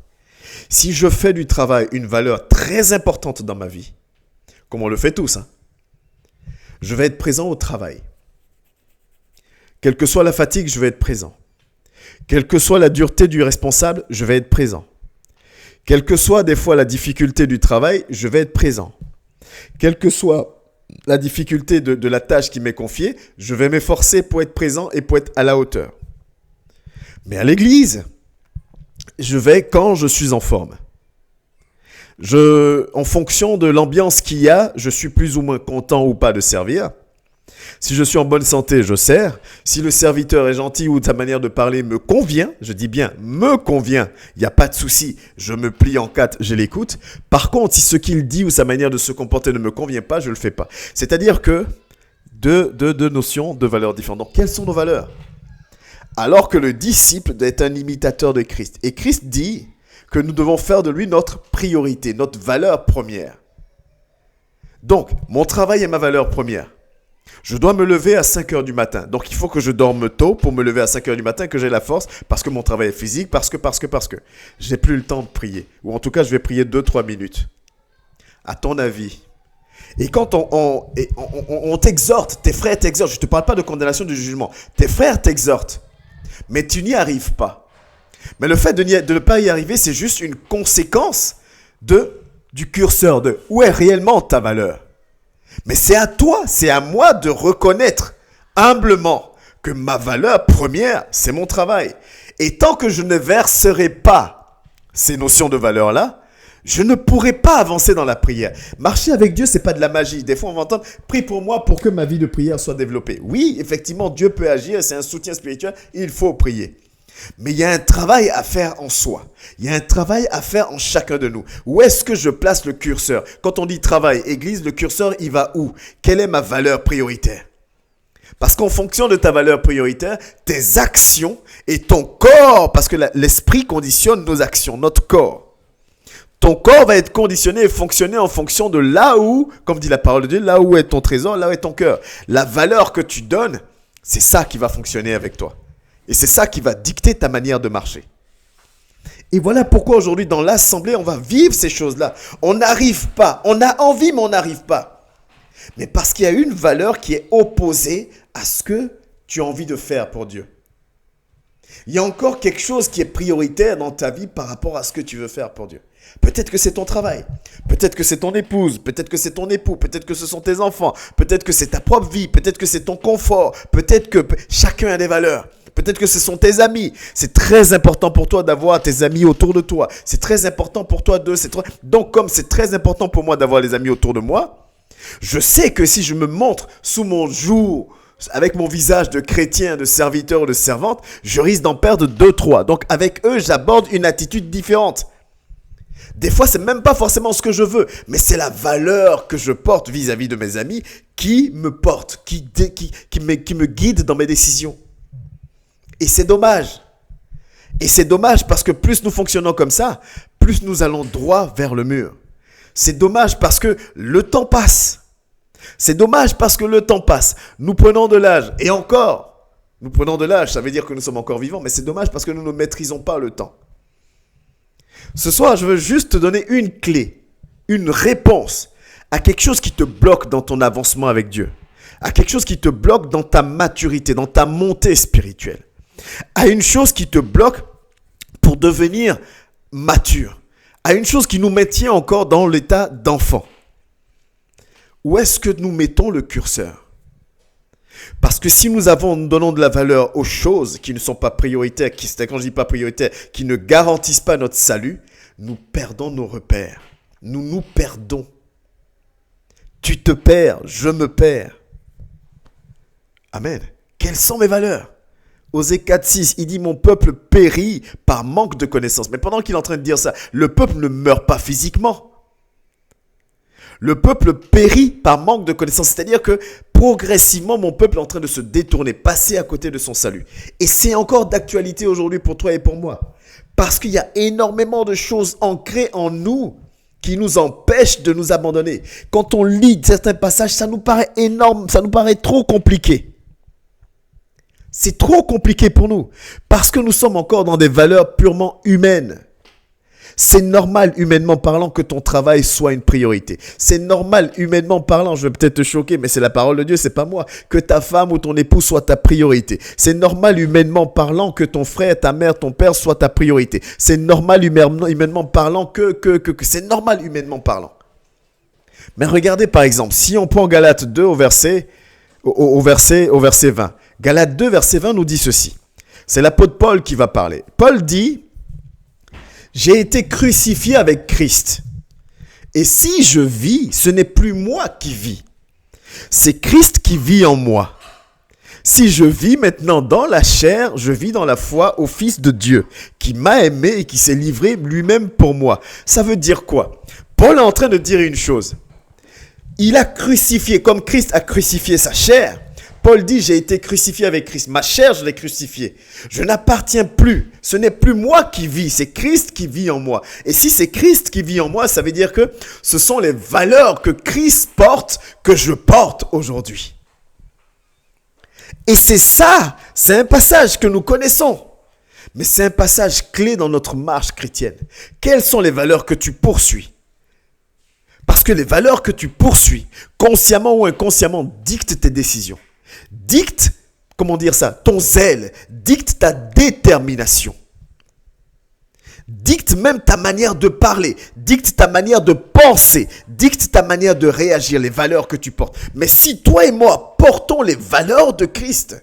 Si je fais du travail une valeur très importante dans ma vie, comme on le fait tous. Je vais être présent au travail. Quelle que soit la fatigue, je vais être présent. Quelle que soit la dureté du responsable, je vais être présent. Quelle que soit des fois la difficulté du travail, je vais être présent. Quelle que soit la difficulté de la tâche qui m'est confiée, je vais m'efforcer pour être présent et pour être à la hauteur. Mais à l'église, je vais quand je suis en forme. En fonction de l'ambiance qu'il y a, je suis plus ou moins content ou pas de servir. Si je suis en bonne santé, je sers. Si le serviteur est gentil ou sa manière de parler me convient, je dis bien me convient, il n'y a pas de souci, je me plie en quatre, je l'écoute. Par contre, si ce qu'il dit ou sa manière de se comporter ne me convient pas, je ne le fais pas. C'est-à-dire que deux notions, deux valeurs différentes. Donc, quelles sont nos valeurs? Alors que le disciple doit être un imitateur de Christ. Et Christ dit que nous devons faire de lui notre priorité, notre valeur première. Donc, mon travail est ma valeur première. Je dois me lever à 5 heures du matin. Donc, il faut que je dorme tôt pour me lever à 5 heures du matin, que j'ai la force, parce que mon travail est physique, parce que. Je n'ai plus le temps de prier. Ou en tout cas, je vais prier 2-3 minutes. À ton avis. Et quand on t'exhorte, tes frères t'exhortent, je ne te parle pas de condamnation, de jugement. Tes frères t'exhortent, mais tu n'y arrives pas. Mais le fait de ne pas y arriver, c'est juste une conséquence du curseur, de où est réellement ta valeur. Mais c'est à toi, c'est à moi de reconnaître humblement que ma valeur première, c'est mon travail. Et tant que je ne verserai pas ces notions de valeur-là, je ne pourrai pas avancer dans la prière. Marcher avec Dieu, c'est pas de la magie. Des fois, on va entendre « Prie pour moi pour que ma vie de prière soit développée ». Oui, effectivement, Dieu peut agir, c'est un soutien spirituel, il faut prier. Mais il y a un travail à faire en soi. Il y a un travail à faire en chacun de nous. Où est-ce que je place le curseur? Quand on dit travail, église, le curseur, il va où? Quelle est ma valeur prioritaire? Parce qu'en fonction de ta valeur prioritaire, tes actions et ton corps, parce que l'esprit conditionne nos actions, notre corps. Ton corps va être conditionné et fonctionner en fonction de là où, comme dit la parole de Dieu, là où est ton trésor, là où est ton cœur. La valeur que tu donnes, c'est ça qui va fonctionner avec toi. Et c'est ça qui va dicter ta manière de marcher. Et voilà pourquoi aujourd'hui dans l'assemblée, on va vivre ces choses-là. On n'arrive pas. On a envie, mais on n'arrive pas. Mais parce qu'il y a une valeur qui est opposée à ce que tu as envie de faire pour Dieu. Il y a encore quelque chose qui est prioritaire dans ta vie par rapport à ce que tu veux faire pour Dieu. Peut-être que c'est ton travail, peut-être que c'est ton épouse, peut-être que c'est ton époux, peut-être que ce sont tes enfants, peut-être que c'est ta propre vie, peut-être que c'est ton confort, peut-être que chacun a des valeurs. Peut-être que ce sont tes amis. C'est très important pour toi d'avoir tes amis autour de toi. C'est très important pour toi Donc, comme c'est très important pour moi d'avoir les amis autour de moi, je sais que si je me montre sous mon joug, avec mon visage de chrétien, de serviteur ou de servante, je risque d'en perdre 2-3. Donc, avec eux, j'aborde une attitude différente. Des fois, c'est même pas forcément ce que je veux, mais c'est la valeur que je porte vis-à-vis de mes amis qui me porte, qui me guide dans mes décisions. Et c'est dommage. Et c'est dommage parce que plus nous fonctionnons comme ça, plus nous allons droit vers le mur. C'est dommage parce que le temps passe. C'est dommage parce que le temps passe. Nous prenons de l'âge. Et encore, nous prenons de l'âge, ça veut dire que nous sommes encore vivants, mais c'est dommage parce que nous ne maîtrisons pas le temps. Ce soir, je veux juste te donner une clé, une réponse à quelque chose qui te bloque dans ton avancement avec Dieu, à quelque chose qui te bloque dans ta maturité, dans ta montée spirituelle. À une chose qui te bloque pour devenir mature, à une chose qui nous maintient encore dans l'état d'enfant. Où est-ce que nous mettons le curseur? Parce que si nous donnons de la valeur aux choses qui ne sont pas prioritaires, quand je dis pas prioritaires, qui ne garantissent pas notre salut, nous perdons nos repères. Nous nous perdons. Tu te perds, je me perds. Amen. Quelles sont mes valeurs? Osée 4:6, il dit « Mon peuple périt par manque de connaissances ». Mais pendant qu'il est en train de dire ça, le peuple ne meurt pas physiquement. Le peuple périt par manque de connaissances. C'est-à-dire que progressivement, mon peuple est en train de se détourner, passer à côté de son salut. Et c'est encore d'actualité aujourd'hui pour toi et pour moi. Parce qu'il y a énormément de choses ancrées en nous qui nous empêchent de nous abandonner. Quand on lit certains passages, ça nous paraît énorme, ça nous paraît trop compliqué. C'est trop compliqué pour nous parce que nous sommes encore dans des valeurs purement humaines. C'est normal, humainement parlant, que ton travail soit une priorité. C'est normal, humainement parlant, je vais peut-être te choquer, mais c'est la parole de Dieu, c'est pas moi, que ta femme ou ton époux soit ta priorité. C'est normal, humainement parlant, que ton frère, ta mère, ton père soit ta priorité. C'est normal, humainement parlant, que c'est normal, humainement parlant. Mais regardez par exemple, si on prend Galates 2 au verset 20. Galates 2, verset 20 nous dit ceci. C'est l'apôtre Paul qui va parler. Paul dit, j'ai été crucifié avec Christ. Et si je vis, ce n'est plus moi qui vis. C'est Christ qui vit en moi. Si je vis maintenant dans la chair, je vis dans la foi au Fils de Dieu, qui m'a aimé et qui s'est livré lui-même pour moi. Ça veut dire quoi? Paul est en train de dire une chose. Il a crucifié, comme Christ a crucifié sa chair. Paul dit, j'ai été crucifié avec Christ. Ma chair, je l'ai crucifiée. Je n'appartiens plus. Ce n'est plus moi qui vis, c'est Christ qui vit en moi. Et si c'est Christ qui vit en moi, ça veut dire que ce sont les valeurs que Christ porte, que je porte aujourd'hui. Et c'est ça, c'est un passage que nous connaissons. Mais c'est un passage clé dans notre marche chrétienne. Quelles sont les valeurs que tu poursuis? Parce que les valeurs que tu poursuis, consciemment ou inconsciemment, dictent tes décisions. Dictent, comment dire ça, ton zèle, dictent ta détermination. Dicte même ta manière de parler, dicte ta manière de penser, dicte ta manière de réagir, les valeurs que tu portes. Mais si toi et moi portons les valeurs de Christ,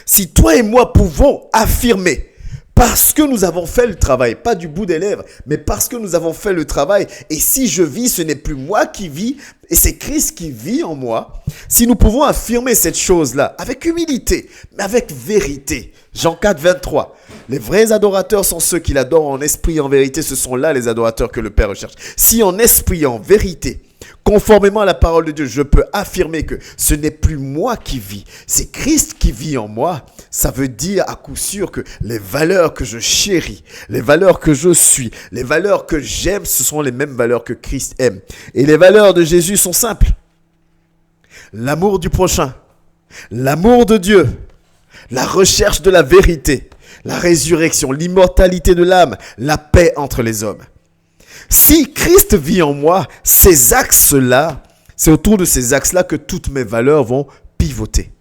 si toi et moi pouvons affirmer, parce que nous avons fait le travail, pas du bout des lèvres, mais parce que nous avons fait le travail, et si je vis, ce n'est plus moi qui vis, et c'est Christ qui vit en moi. Si nous pouvons affirmer cette chose-là, avec humilité, mais avec vérité. Jean 4, 23. Les vrais adorateurs sont ceux qui l'adorent en esprit et en vérité. Ce sont là les adorateurs que le Père recherche. Si en esprit et en vérité, conformément à la parole de Dieu, je peux affirmer que ce n'est plus moi qui vis, c'est Christ qui vit en moi. Ça veut dire à coup sûr que les valeurs que je chéris, les valeurs que je suis, les valeurs que j'aime, ce sont les mêmes valeurs que Christ aime. Et les valeurs de Jésus sont simples. L'amour du prochain, l'amour de Dieu, la recherche de la vérité, la résurrection, l'immortalité de l'âme, la paix entre les hommes. Si Christ vit en moi, ces axes-là, c'est autour de ces axes-là que toutes mes valeurs vont pivoter.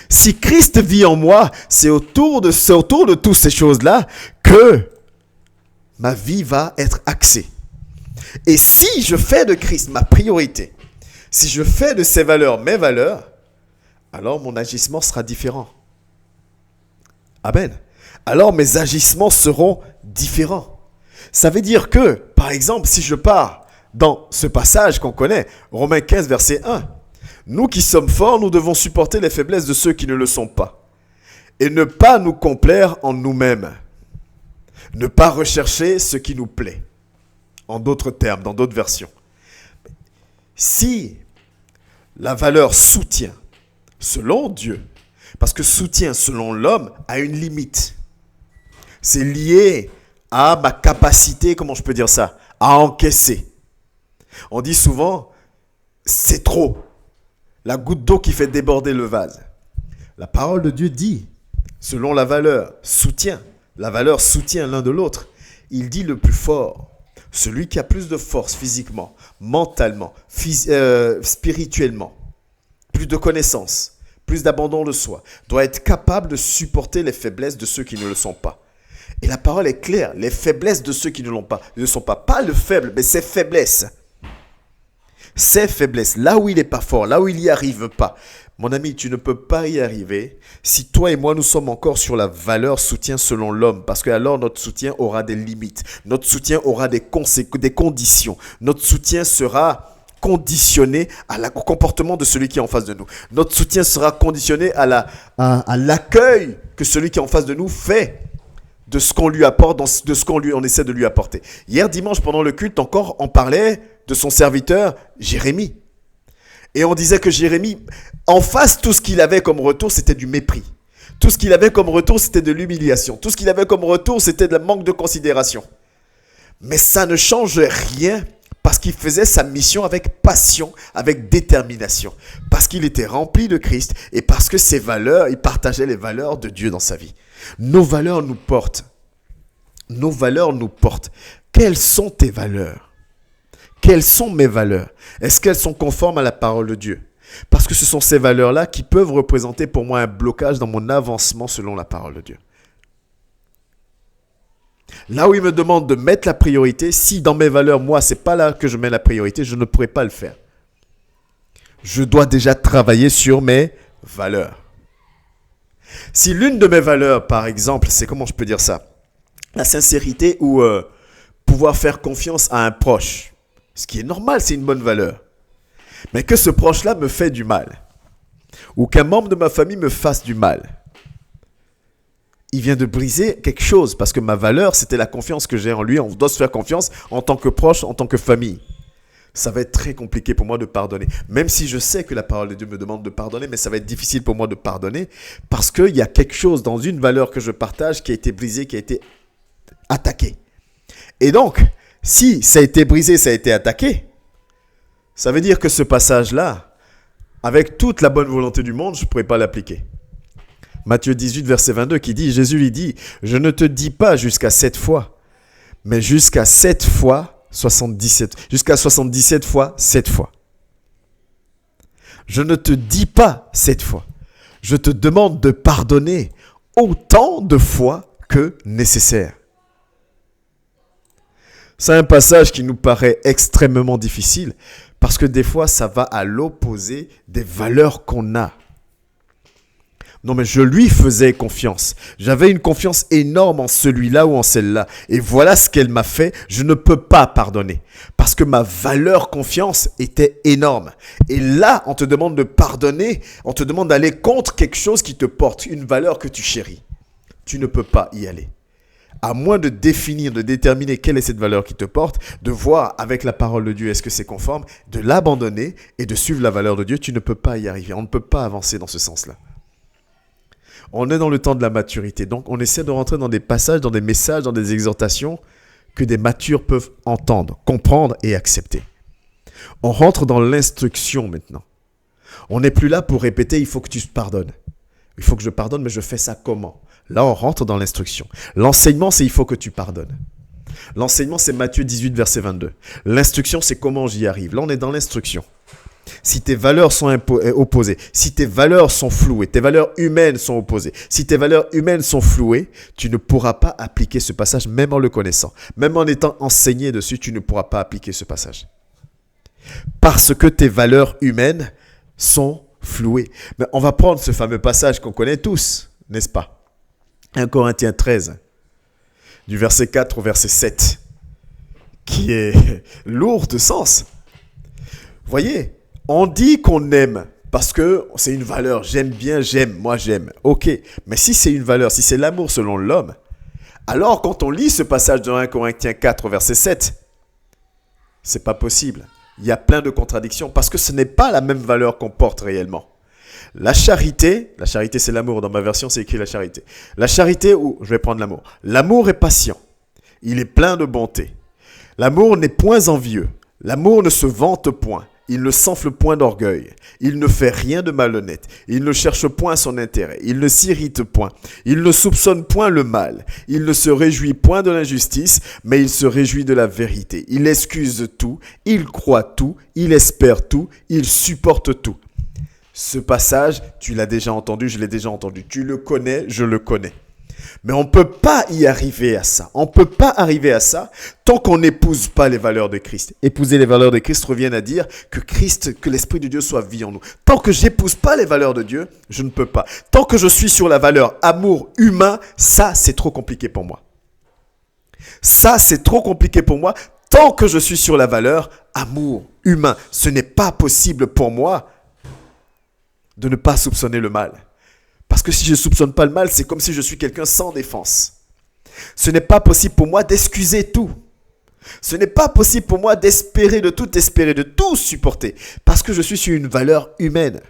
Si Christ vit en moi, c'est autour de toutes ces choses-là que ma vie va être axée. Et si je fais de Christ ma priorité, si je fais de ces valeurs mes valeurs, alors mon agissement sera différent. Amen. Alors mes agissements seront différents. Ça veut dire que, par exemple, si je pars dans ce passage qu'on connaît, Romains 15, verset 1, nous qui sommes forts, nous devons supporter les faiblesses de ceux qui ne le sont pas et ne pas nous complaire en nous-mêmes. Ne pas rechercher ce qui nous plaît. En d'autres termes, dans d'autres versions. Si la valeur soutien, selon Dieu, parce que soutien selon l'homme a une limite. C'est lié à ma capacité, comment je peux dire ça, à encaisser. On dit souvent, c'est trop. La goutte d'eau qui fait déborder le vase. La parole de Dieu dit, selon la valeur soutien l'un de l'autre. Il dit le plus fort, celui qui a plus de force physiquement, mentalement, spirituellement, plus de connaissances, plus d'abandon de soi, doit être capable de supporter les faiblesses de ceux qui ne le sont pas. Et la parole est claire, les faiblesses de ceux qui ne l'ont pas, ne sont pas le faible, mais ses faiblesses. Ses faiblesses, là où il n'est pas fort, là où il n'y arrive pas. Mon ami, tu ne peux pas y arriver si toi et moi, nous sommes encore sur la valeur soutien selon l'homme. Parce que alors notre soutien aura des limites. Notre soutien aura des conditions. Notre soutien sera conditionné au comportement de celui qui est en face de nous. Notre soutien sera conditionné à l'accueil que celui qui est en face de nous fait de ce qu'on lui apporte, de ce on essaie de lui apporter. Hier dimanche, pendant le culte, encore, on parlait de son serviteur Jérémie. Et on disait que Jérémie, en face, tout ce qu'il avait comme retour, c'était du mépris. Tout ce qu'il avait comme retour, c'était de l'humiliation. Tout ce qu'il avait comme retour, c'était de manque de considération. Mais ça ne change rien parce qu'il faisait sa mission avec passion, avec détermination. Parce qu'il était rempli de Christ et parce que ses valeurs, il partageait les valeurs de Dieu dans sa vie. Nos valeurs nous portent. Nos valeurs nous portent. Quelles sont tes valeurs? Quelles sont mes valeurs? Est-ce qu'elles sont conformes à la parole de Dieu? Parce que ce sont ces valeurs-là qui peuvent représenter pour moi un blocage dans mon avancement selon la parole de Dieu. Là où il me demande de mettre la priorité, si dans mes valeurs, moi, c'est pas là que je mets la priorité, je ne pourrai pas le faire. Je dois déjà travailler sur mes valeurs. Si l'une de mes valeurs, par exemple, c'est comment je peux dire ça? La sincérité ou pouvoir faire confiance à un proche. Ce qui est normal, c'est une bonne valeur. Mais que ce proche-là me fait du mal. Ou qu'un membre de ma famille me fasse du mal. Il vient de briser quelque chose parce que ma valeur, c'était la confiance que j'ai en lui. On doit se faire confiance en tant que proche, en tant que famille. Ça va être très compliqué pour moi de pardonner. Même si je sais que la parole de Dieu me demande de pardonner, mais ça va être difficile pour moi de pardonner parce qu'il y a quelque chose dans une valeur que je partage qui a été brisée, qui a été attaquée. Et donc, si ça a été brisé, ça a été attaqué, ça veut dire que ce passage-là, avec toute la bonne volonté du monde, je ne pourrais pas l'appliquer. Matthieu 18, verset 22, qui dit, Jésus lui dit, « Je ne te dis pas jusqu'à 7 fois, mais jusqu'à 7 fois 77. Jusqu'à 77 fois 7 fois. Je ne te dis pas 7 fois. Je te demande de pardonner autant de fois que nécessaire. » C'est un passage qui nous paraît extrêmement difficile parce que des fois, ça va à l'opposé des valeurs qu'on a. Non, mais je lui faisais confiance. J'avais une confiance énorme en celui-là ou en celle-là. Et voilà ce qu'elle m'a fait. Je ne peux pas pardonner. Parce que ma valeur confiance était énorme. Et là, on te demande de pardonner. On te demande d'aller contre quelque chose qui te porte, une valeur que tu chéris. Tu ne peux pas y aller. À moins de définir, de déterminer quelle est cette valeur qui te porte, de voir avec la parole de Dieu est-ce que c'est conforme, de l'abandonner et de suivre la valeur de Dieu, tu ne peux pas y arriver. On ne peut pas avancer dans ce sens-là. On est dans le temps de la maturité. Donc, on essaie de rentrer dans des passages, dans des messages, dans des exhortations que des matures peuvent entendre, comprendre et accepter. On rentre dans l'instruction maintenant. On n'est plus là pour répéter « il faut que tu pardonnes ». Il faut que je pardonne, mais je fais ça comment? Là, on rentre dans l'instruction. L'enseignement, c'est « il faut que tu pardonnes ». L'enseignement, c'est Matthieu 18, verset 22. L'instruction, c'est comment j'y arrive. Là, on est dans l'instruction. Si tes valeurs sont opposées, si tes valeurs sont flouées, tes valeurs humaines sont opposées, si tes valeurs humaines sont flouées, tu ne pourras pas appliquer ce passage même en le connaissant. Même en étant enseigné dessus, tu ne pourras pas appliquer ce passage. Parce que tes valeurs humaines sont flouées. Mais on va prendre ce fameux passage qu'on connaît tous, n'est-ce pas? 1 Corinthiens 13, du verset 4 au verset 7, qui est lourd de sens. Voyez, on dit qu'on aime parce que c'est une valeur. J'aime bien, j'aime, moi j'aime. Ok, mais si c'est une valeur, si c'est l'amour selon l'homme, alors quand on lit ce passage de 1 Corinthiens 4, verset 7, c'est pas possible. Il y a plein de contradictions parce que ce n'est pas la même valeur qu'on porte réellement. La charité c'est l'amour. Dans ma version, c'est écrit la charité. La charité, ou je vais prendre l'amour. L'amour est patient. Il est plein de bonté. L'amour n'est point envieux. L'amour ne se vante point. Il ne s'enfle point d'orgueil. Il ne fait rien de malhonnête. Il ne cherche point son intérêt. Il ne s'irrite point. Il ne soupçonne point le mal. Il ne se réjouit point de l'injustice, mais il se réjouit de la vérité. Il excuse tout. Il croit tout. Il espère tout. Il supporte tout. Ce passage, tu l'as déjà entendu, je l'ai déjà entendu. Tu le connais, je le connais. Mais on ne peut pas y arriver à ça. On ne peut pas arriver à ça tant qu'on n'épouse pas les valeurs de Christ. Épouser les valeurs de Christ revient à dire que Christ, que l'Esprit de Dieu soit vie en nous. Tant que je n'épouse pas les valeurs de Dieu, je ne peux pas. Tant que je suis sur la valeur amour humain, ça c'est trop compliqué pour moi. Ça c'est trop compliqué pour moi. Tant que je suis sur la valeur amour humain, ce n'est pas possible pour moi de ne pas soupçonner le mal. Parce que si je ne soupçonne pas le mal, c'est comme si je suis quelqu'un sans défense. Ce n'est pas possible pour moi d'excuser tout. Ce n'est pas possible pour moi d'espérer de tout supporter. Parce que je suis sur une valeur humaine.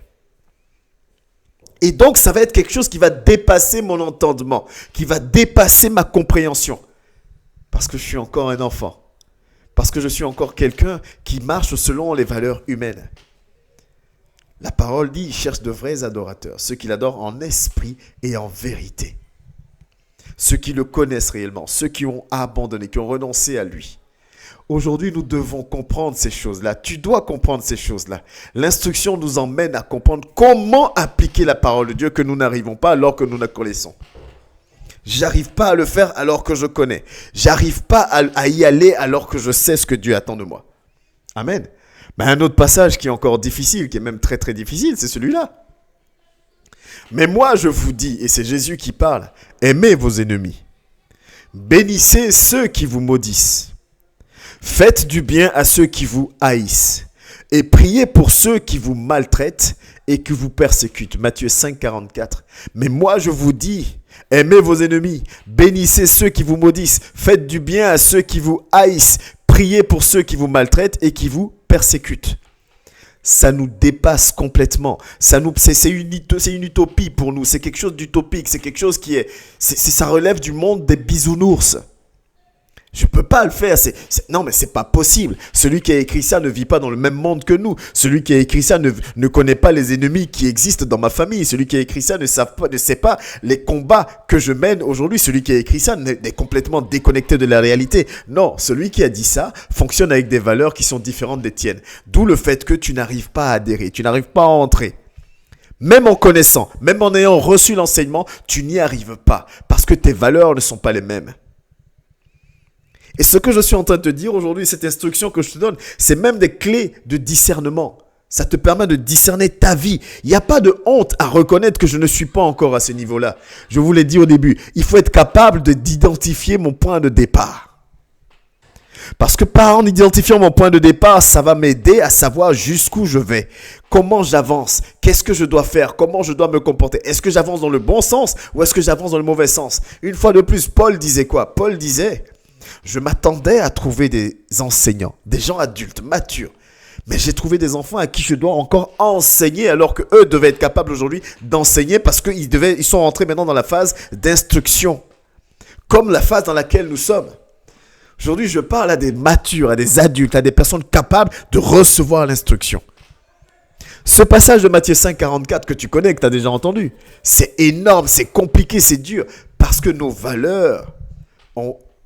Et donc, ça va être quelque chose qui va dépasser mon entendement, qui va dépasser ma compréhension. Parce que je suis encore un enfant. Parce que je suis encore quelqu'un qui marche selon les valeurs humaines. La parole dit, il cherche de vrais adorateurs, ceux qui l'adorent en esprit et en vérité. ceux qui le connaissent réellement, ceux qui ont abandonné, qui ont renoncé à lui. Aujourd'hui, nous devons comprendre ces choses-là. Tu dois comprendre ces choses-là. L'instruction nous emmène à comprendre comment appliquer la parole de Dieu que nous n'arrivons pas alors que nous la connaissons. J'arrive pas à le faire alors que je connais. J'arrive pas à y aller alors que je sais ce que Dieu attend de moi. Amen. Mais un autre passage qui est encore difficile, qui est même très très difficile, c'est celui-là. Mais moi je vous dis, et c'est Jésus qui parle, aimez vos ennemis. Bénissez ceux qui vous maudissent. Faites du bien à ceux qui vous haïssent. Et priez pour ceux qui vous maltraitent et qui vous persécutent. Matthieu 5, 44. Mais moi je vous dis, aimez vos ennemis, bénissez ceux qui vous maudissent, faites du bien à ceux qui vous haïssent, priez pour ceux qui vous maltraitent et qui vous persécutent. Ça nous dépasse complètement. C'est une utopie pour nous. C'est quelque chose d'utopique. C'est quelque chose ça relève du monde des bisounours. Je peux pas le faire. Non, mais c'est pas possible. Celui qui a écrit ça ne vit pas dans le même monde que nous. Celui qui a écrit ça ne connaît pas les ennemis qui existent dans ma famille. Celui qui a écrit ça ne sait pas les combats que je mène aujourd'hui. Celui qui a écrit ça est complètement déconnecté de la réalité. Non, celui qui a dit ça fonctionne avec des valeurs qui sont différentes des tiennes. D'où le fait que tu n'arrives pas à adhérer, tu n'arrives pas à entrer. Même en connaissant, même en ayant reçu l'enseignement, tu n'y arrives pas parce que tes valeurs ne sont pas les mêmes. Et ce que je suis en train de te dire aujourd'hui, cette instruction que je te donne, c'est même des clés de discernement. Ça te permet de discerner ta vie. Il n'y a pas de honte à reconnaître que je ne suis pas encore à ce niveau-là. Je vous l'ai dit au début, il faut être capable d'identifier mon point de départ. Parce que en identifiant mon point de départ, ça va m'aider à savoir jusqu'où je vais, comment j'avance, qu'est-ce que je dois faire, comment je dois me comporter. Est-ce que j'avance dans le bon sens ou est-ce que j'avance dans le mauvais sens? Une fois de plus, Paul disait quoi? Paul disait... Je m'attendais à trouver des enseignants, des gens adultes, matures. Mais j'ai trouvé des enfants à qui je dois encore enseigner alors qu'eux devaient être capables aujourd'hui d'enseigner parce qu'ils sont entrés maintenant dans la phase d'instruction. Comme la phase dans laquelle nous sommes. Aujourd'hui, je parle à des matures, à des adultes, à des personnes capables de recevoir l'instruction. Ce passage de Matthieu 5, 44 que tu connais, que tu as déjà entendu, c'est énorme, c'est compliqué, c'est dur. Parce que nos valeurs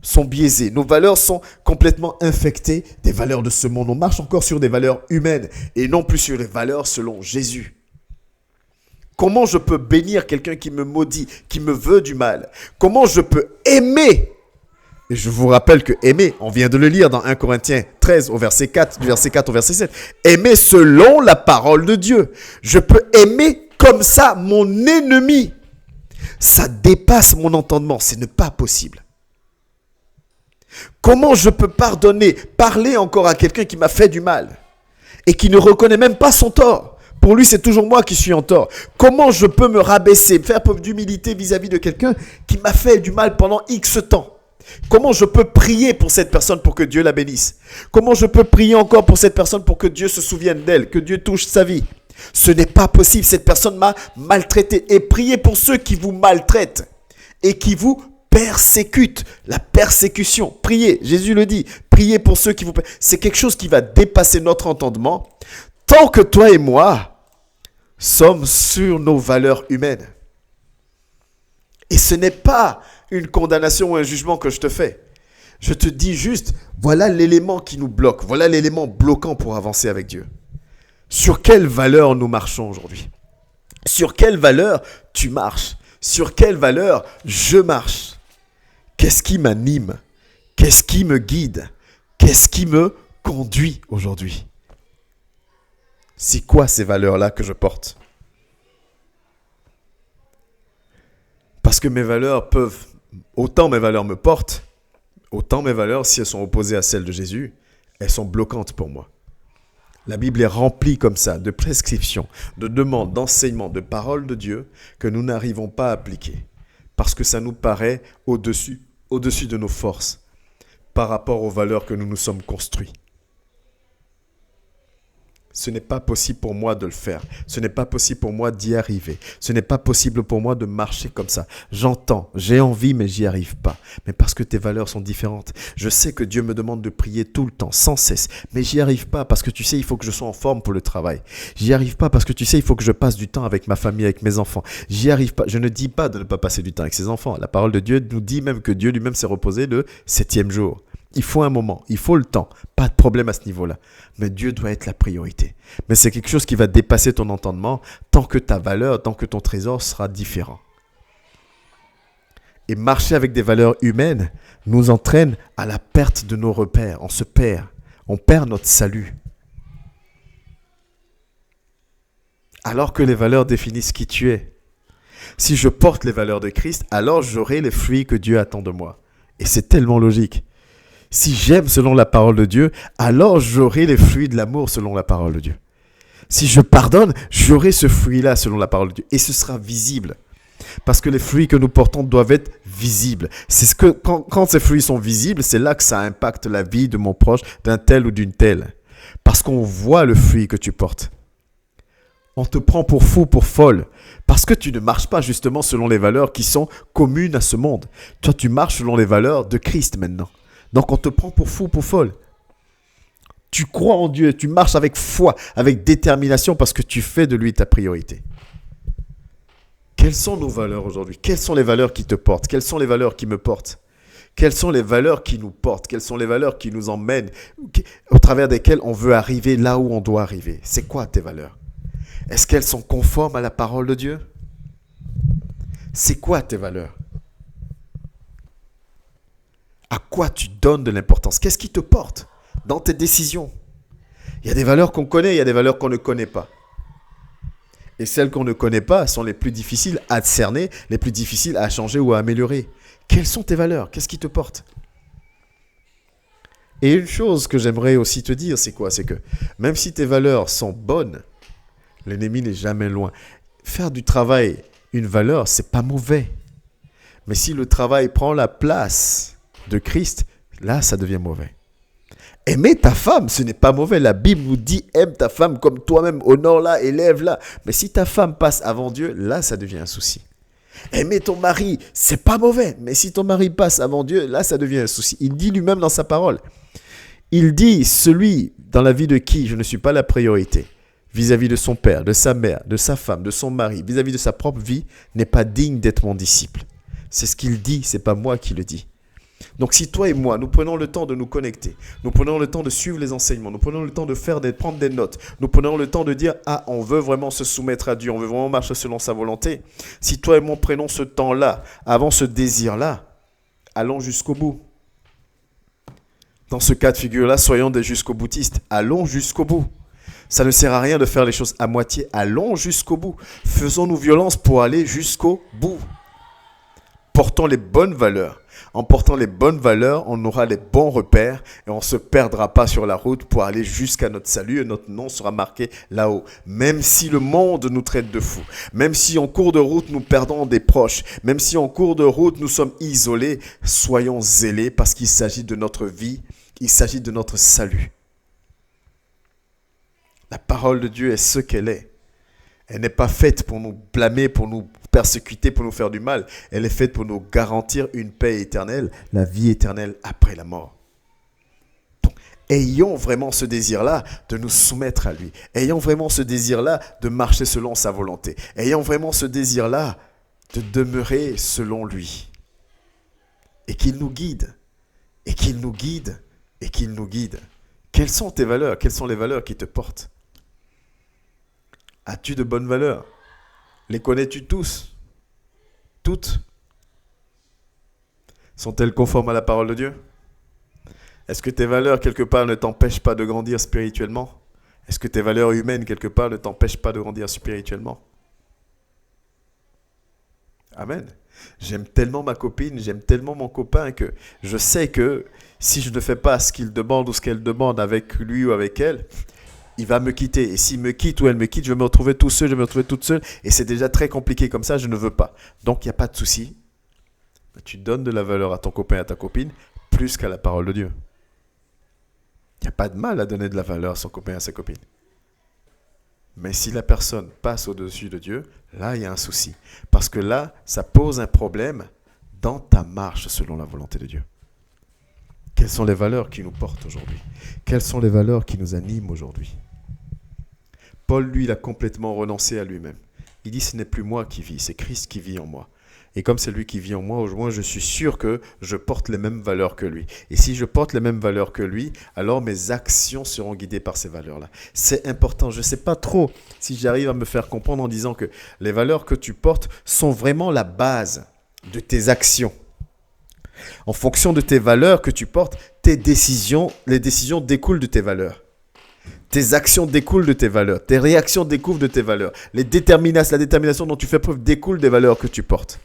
sont biaisées. Nos valeurs sont complètement infectées des valeurs de ce monde. On marche encore sur des valeurs humaines et non plus sur les valeurs selon Jésus. Comment je peux bénir quelqu'un qui me maudit, qui me veut du mal? Comment je peux aimer? Et je vous rappelle que aimer, on vient de le lire dans 1 Corinthiens 13 au verset 4, du verset 4 au verset 7. Aimer selon la parole de Dieu. Je peux aimer comme ça mon ennemi. Ça dépasse mon entendement, ce n'est pas possible. Comment je peux pardonner, parler encore à quelqu'un qui m'a fait du mal et qui ne reconnaît même pas son tort? Pour lui, c'est toujours moi qui suis en tort. Comment je peux me rabaisser, faire preuve d'humilité vis-à-vis de quelqu'un qui m'a fait du mal pendant X temps? Comment je peux prier pour cette personne pour que Dieu la bénisse? Comment je peux prier encore pour cette personne pour que Dieu se souvienne d'elle, que Dieu touche sa vie? Ce n'est pas possible. Cette personne m'a maltraité. Et priez pour ceux qui vous maltraitent et qui vous persécutent. La persécution. Priez. Jésus le dit. Priez pour ceux qui vous persécutent. C'est quelque chose qui va dépasser notre entendement tant que toi et moi sommes sur nos valeurs humaines. Et ce n'est pas une condamnation ou un jugement que je te fais. Je te dis juste, voilà l'élément qui nous bloque. Voilà l'élément bloquant pour avancer avec Dieu. Sur quelle valeur nous marchons aujourd'hui? Sur quelle valeur tu marches? Sur quelle valeur je marche? Qu'est-ce qui m'anime? Qu'est-ce qui me guide? Qu'est-ce qui me conduit aujourd'hui? C'est quoi ces valeurs-là que je porte? Parce que mes valeurs autant mes valeurs me portent, autant mes valeurs, si elles sont opposées à celles de Jésus, elles sont bloquantes pour moi. La Bible est remplie comme ça de prescriptions, de demandes, d'enseignements, de paroles de Dieu que nous n'arrivons pas à appliquer parce que ça nous paraît au-dessus de nos forces par rapport aux valeurs que nous nous sommes construits. Ce n'est pas possible pour moi de le faire. Ce n'est pas possible pour moi d'y arriver. Ce n'est pas possible pour moi de marcher comme ça. J'entends, j'ai envie, mais j'y arrive pas. Mais parce que tes valeurs sont différentes. Je sais que Dieu me demande de prier tout le temps, sans cesse. Mais j'y arrive pas parce que tu sais, il faut que je sois en forme pour le travail. J'y arrive pas parce que tu sais, il faut que je passe du temps avec ma famille, avec mes enfants. J'y arrive pas. Je ne dis pas de ne pas passer du temps avec ses enfants. La parole de Dieu nous dit même que Dieu lui-même s'est reposé le 7e jour. Il faut un moment, il faut le temps, pas de problème à ce niveau-là. Mais Dieu doit être la priorité. Mais c'est quelque chose qui va dépasser ton entendement tant que ta valeur, tant que ton trésor sera différent. Et marcher avec des valeurs humaines nous entraîne à la perte de nos repères. On se perd, on perd notre salut. Alors que les valeurs définissent qui tu es. Si je porte les valeurs de Christ, alors j'aurai les fruits que Dieu attend de moi. Et c'est tellement logique. Si j'aime selon la parole de Dieu, alors j'aurai les fruits de l'amour selon la parole de Dieu. Si je pardonne, j'aurai ce fruit-là selon la parole de Dieu. Et ce sera visible. Parce que les fruits que nous portons doivent être visibles. C'est ce que, quand ces fruits sont visibles, c'est là que ça impacte la vie de mon proche, d'un tel ou d'une telle. Parce qu'on voit le fruit que tu portes. On te prend pour fou, pour folle. Parce que tu ne marches pas justement selon les valeurs qui sont communes à ce monde. Toi, tu marches selon les valeurs de Christ maintenant. Donc on te prend pour fou, pour folle. Tu crois en Dieu, tu marches avec foi, avec détermination parce que tu fais de lui ta priorité. Quelles sont nos valeurs aujourd'hui? Quelles sont les valeurs qui te portent? Quelles sont les valeurs qui me portent? Quelles sont les valeurs qui nous portent? Quelles sont les valeurs qui nous emmènent, au travers desquelles on veut arriver là où on doit arriver? C'est quoi tes valeurs? Est-ce qu'elles sont conformes à la parole de Dieu? C'est quoi tes valeurs? À quoi tu donnes de l'importance? Qu'est-ce qui te porte dans tes décisions? Il y a des valeurs qu'on connaît, il y a des valeurs qu'on ne connaît pas. Et celles qu'on ne connaît pas sont les plus difficiles à cerner, les plus difficiles à changer ou à améliorer. Quelles sont tes valeurs? Qu'est-ce qui te porte? Et une chose que j'aimerais aussi te dire, c'est quoi? C'est que même si tes valeurs sont bonnes, l'ennemi n'est jamais loin. Faire du travail une valeur, c'est pas mauvais. Mais si le travail prend la place de Christ, là, ça devient mauvais. Aimer ta femme, ce n'est pas mauvais. La Bible nous dit, aime ta femme comme toi-même, honore-la, élève-la. Mais si ta femme passe avant Dieu, là, ça devient un souci. Aimer ton mari, c'est pas mauvais. Mais si ton mari passe avant Dieu, là, ça devient un souci. Il dit lui-même dans sa parole. Il dit, celui dans la vie de qui je ne suis pas la priorité, vis-à-vis de son père, de sa mère, de sa femme, de son mari, vis-à-vis de sa propre vie, n'est pas digne d'être mon disciple. C'est ce qu'il dit, c'est pas moi qui le dis. Donc si toi et moi, nous prenons le temps de nous connecter, nous prenons le temps de suivre les enseignements, nous prenons le temps de prendre des notes, nous prenons le temps de dire « Ah, on veut vraiment se soumettre à Dieu, on veut vraiment marcher selon sa volonté ». Si toi et moi prenons ce temps-là, avant ce désir-là, allons jusqu'au bout. Dans ce cas de figure-là, soyons des jusqu'au-boutistes, allons jusqu'au bout. Ça ne sert à rien de faire les choses à moitié, allons jusqu'au bout. Faisons-nous violence pour aller jusqu'au bout. Portons les bonnes valeurs. En portant les bonnes valeurs, on aura les bons repères et on ne se perdra pas sur la route pour aller jusqu'à notre salut et notre nom sera marqué là-haut. Même si le monde nous traite de fous, même si en cours de route nous perdons des proches, même si en cours de route nous sommes isolés, soyons zélés parce qu'il s'agit de notre vie, il s'agit de notre salut. La parole de Dieu est ce qu'elle est. Elle n'est pas faite pour nous blâmer, pour nous persécuter, pour nous faire du mal. Elle est faite pour nous garantir une paix éternelle, la vie éternelle après la mort. Donc, ayons vraiment ce désir-là de nous soumettre à lui. Ayons vraiment ce désir-là de marcher selon sa volonté. Ayons vraiment ce désir-là de demeurer selon lui. Et qu'il nous guide. Et qu'il nous guide. Et qu'il nous guide. Quelles sont tes valeurs? Quelles sont les valeurs qui te portent? As-tu de bonnes valeurs? Les connais-tu tous? Toutes? Sont-elles conformes à la parole de Dieu? Est-ce que tes valeurs, quelque part, ne t'empêchent pas de grandir spirituellement? Est-ce que tes valeurs humaines, quelque part, ne t'empêchent pas de grandir spirituellement? Amen. J'aime tellement ma copine, j'aime tellement mon copain que je sais que si je ne fais pas ce qu'il demande ou ce qu'elle demande avec lui ou avec elle, il va me quitter. Et s'il me quitte ou elle me quitte, je vais me retrouver tout seul, je vais me retrouver toute seule. Et c'est déjà très compliqué comme ça, je ne veux pas. Donc, il n'y a pas de souci. Tu donnes de la valeur à ton copain et à ta copine plus qu'à la parole de Dieu. Il n'y a pas de mal à donner de la valeur à son copain et à sa copine. Mais si la personne passe au-dessus de Dieu, là, il y a un souci. Parce que là, ça pose un problème dans ta marche selon la volonté de Dieu. Quelles sont les valeurs qui nous portent aujourd'hui? Quelles sont les valeurs qui nous animent aujourd'hui? Paul, lui, il a complètement renoncé à lui-même. Il dit, ce n'est plus moi qui vis, c'est Christ qui vit en moi. Et comme c'est lui qui vit en moi, au moins je suis sûr que je porte les mêmes valeurs que lui. Et si je porte les mêmes valeurs que lui, alors mes actions seront guidées par ces valeurs-là. C'est important. Je ne sais pas trop si j'arrive à me faire comprendre en disant que les valeurs que tu portes sont vraiment la base de tes actions. En fonction de tes valeurs que tu portes, les décisions découlent de tes valeurs. Tes actions découlent de tes valeurs. Tes réactions découlent de tes valeurs. La détermination dont tu fais preuve découle des valeurs que tu portes.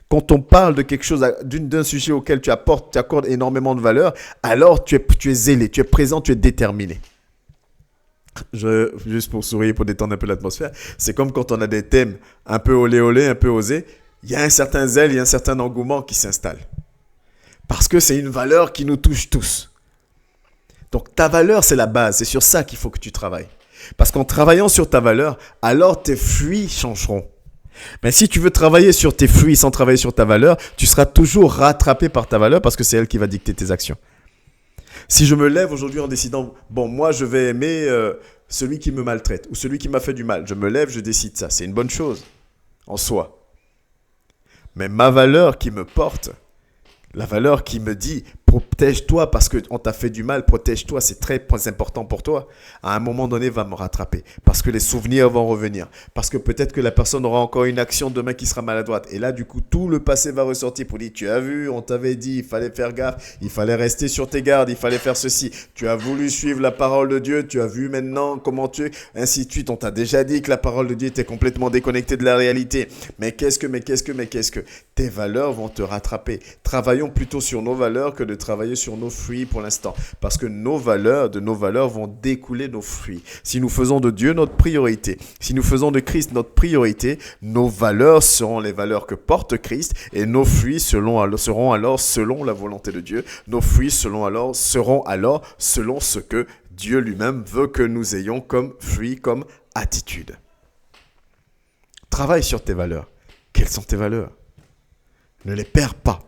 Quand on parle de quelque chose, d'un sujet auquel tu accordes énormément de valeur, alors tu es zélé, tu es présent, tu es déterminé. Juste pour sourire, pour détendre un peu l'atmosphère, c'est comme quand on a des thèmes un peu olé, un peu osés, il y a un certain zèle, il y a un certain engouement qui s'installe. Parce que c'est une valeur qui nous touche tous. Donc ta valeur, c'est la base, c'est sur ça qu'il faut que tu travailles. Parce qu'en travaillant sur ta valeur, alors tes fruits changeront. Mais si tu veux travailler sur tes fruits sans travailler sur ta valeur, tu seras toujours rattrapé par ta valeur parce que c'est elle qui va dicter tes actions. Si je me lève aujourd'hui en décidant, bon, moi je vais aimer celui qui me maltraite ou celui qui m'a fait du mal, je me lève, je décide ça, c'est une bonne chose en soi. Mais ma valeur qui me porte, la valeur qui me dit protège-toi parce qu'on t'a fait du mal, protège-toi, c'est très important pour toi. À un moment donné, va me rattraper parce que les souvenirs vont revenir. Parce que peut-être que la personne aura encore une action demain qui sera maladroite. Et là, du coup, tout le passé va ressortir pour dire tu as vu, on t'avait dit, il fallait faire gaffe, il fallait rester sur tes gardes, il fallait faire ceci. Tu as voulu suivre la parole de Dieu, tu as vu maintenant comment tu es, ainsi de suite. On t'a déjà dit que la parole de Dieu était complètement déconnectée de la réalité. Mais qu'est-ce que tes valeurs vont te rattraper. Travaillons plutôt sur nos valeurs que de travailler sur nos fruits pour l'instant. Parce que de nos valeurs vont découler nos fruits. Si nous faisons de Dieu notre priorité, si nous faisons de Christ notre priorité, nos valeurs seront les valeurs que porte Christ et nos fruits seront alors selon la volonté de Dieu. Nos fruits seront alors selon ce que Dieu lui-même veut que nous ayons comme fruits, comme attitude. Travaille sur tes valeurs. Quelles sont tes valeurs? Ne les perds pas.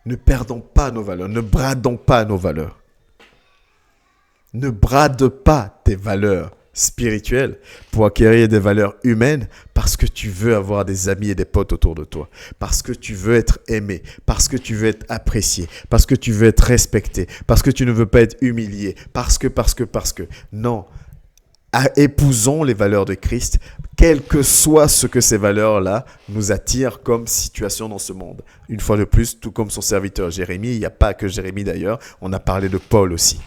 Ne perdons pas nos valeurs. Ne bradons pas nos valeurs. Ne brade pas tes valeurs spirituelles pour acquérir des valeurs humaines parce que tu veux avoir des amis et des potes autour de toi. Parce que tu veux être aimé. Parce que tu veux être apprécié. Parce que tu veux être respecté. Parce que tu ne veux pas être humilié. Parce que. Non. Épousons les valeurs de Christ, quel que soit ce que ces valeurs-là nous attirent comme situation dans ce monde. Une fois de plus, tout comme son serviteur Jérémie, il n'y a pas que Jérémie d'ailleurs, on a parlé de Paul aussi.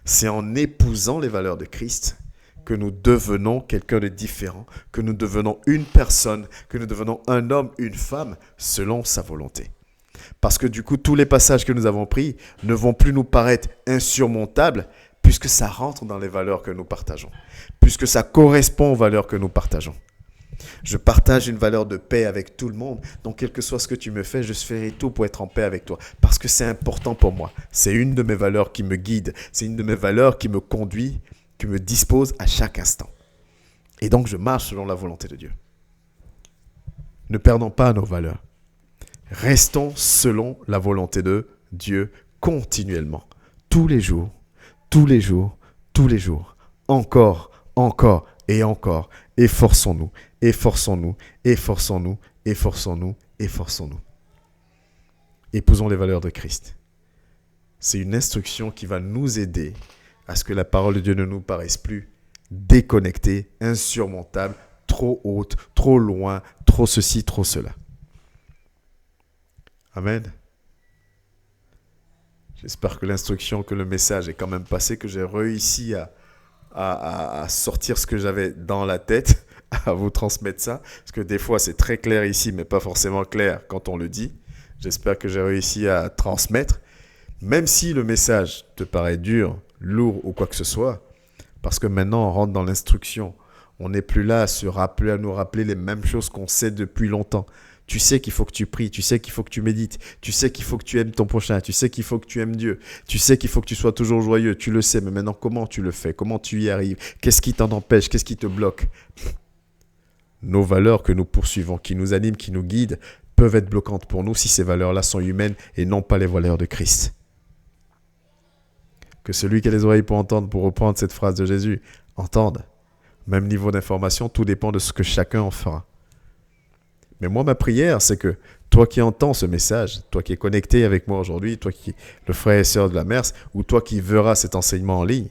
C'est en épousant les valeurs de Christ que nous devenons quelqu'un de différent, que nous devenons une personne, que nous devenons un homme, une femme, selon sa volonté. Parce que du coup, tous les passages que nous avons pris ne vont plus nous paraître insurmontables, puisque ça rentre dans les valeurs que nous partageons, puisque ça correspond aux valeurs que nous partageons. Je partage une valeur de paix avec tout le monde, donc quel que soit ce que tu me fais, je ferai tout pour être en paix avec toi, parce que c'est important pour moi. C'est une de mes valeurs qui me guide, c'est une de mes valeurs qui me conduit, qui me dispose à chaque instant. Et donc je marche selon la volonté de Dieu. Ne perdons pas nos valeurs. Restons selon la volonté de Dieu continuellement, tous les jours, encore et encore. Efforçons-nous. Épousons les valeurs de Christ. C'est une instruction qui va nous aider à ce que la parole de Dieu ne nous paraisse plus déconnectée, insurmontable, trop haute, trop loin, trop ceci, trop cela. Amen. J'espère que l'instruction, que le message est quand même passé, que j'ai réussi à sortir ce que j'avais dans la tête, à vous transmettre ça. Parce que des fois, c'est très clair ici, mais pas forcément clair quand on le dit. J'espère que j'ai réussi à transmettre. Même si le message te paraît dur, lourd ou quoi que ce soit, parce que maintenant, on rentre dans l'instruction. On n'est plus là à nous rappeler les mêmes choses qu'on sait depuis longtemps. Tu sais qu'il faut que tu pries, tu sais qu'il faut que tu médites, tu sais qu'il faut que tu aimes ton prochain, tu sais qu'il faut que tu aimes Dieu, tu sais qu'il faut que tu sois toujours joyeux, tu le sais, mais maintenant comment tu le fais? Comment tu y arrives? Qu'est-ce qui t'en empêche? Qu'est-ce qui te bloque? Nos valeurs que nous poursuivons, qui nous animent, qui nous guident, peuvent être bloquantes pour nous si ces valeurs-là sont humaines et non pas les valeurs de Christ. Que celui qui a les oreilles pour entendre, pour reprendre cette phrase de Jésus, entende. Même niveau d'information, tout dépend de ce que chacun en fera. Mais moi, ma prière, c'est que toi qui entends ce message, toi qui es connecté avec moi aujourd'hui, toi qui es le frère et sœur de la Merce, ou toi qui verras cet enseignement en ligne,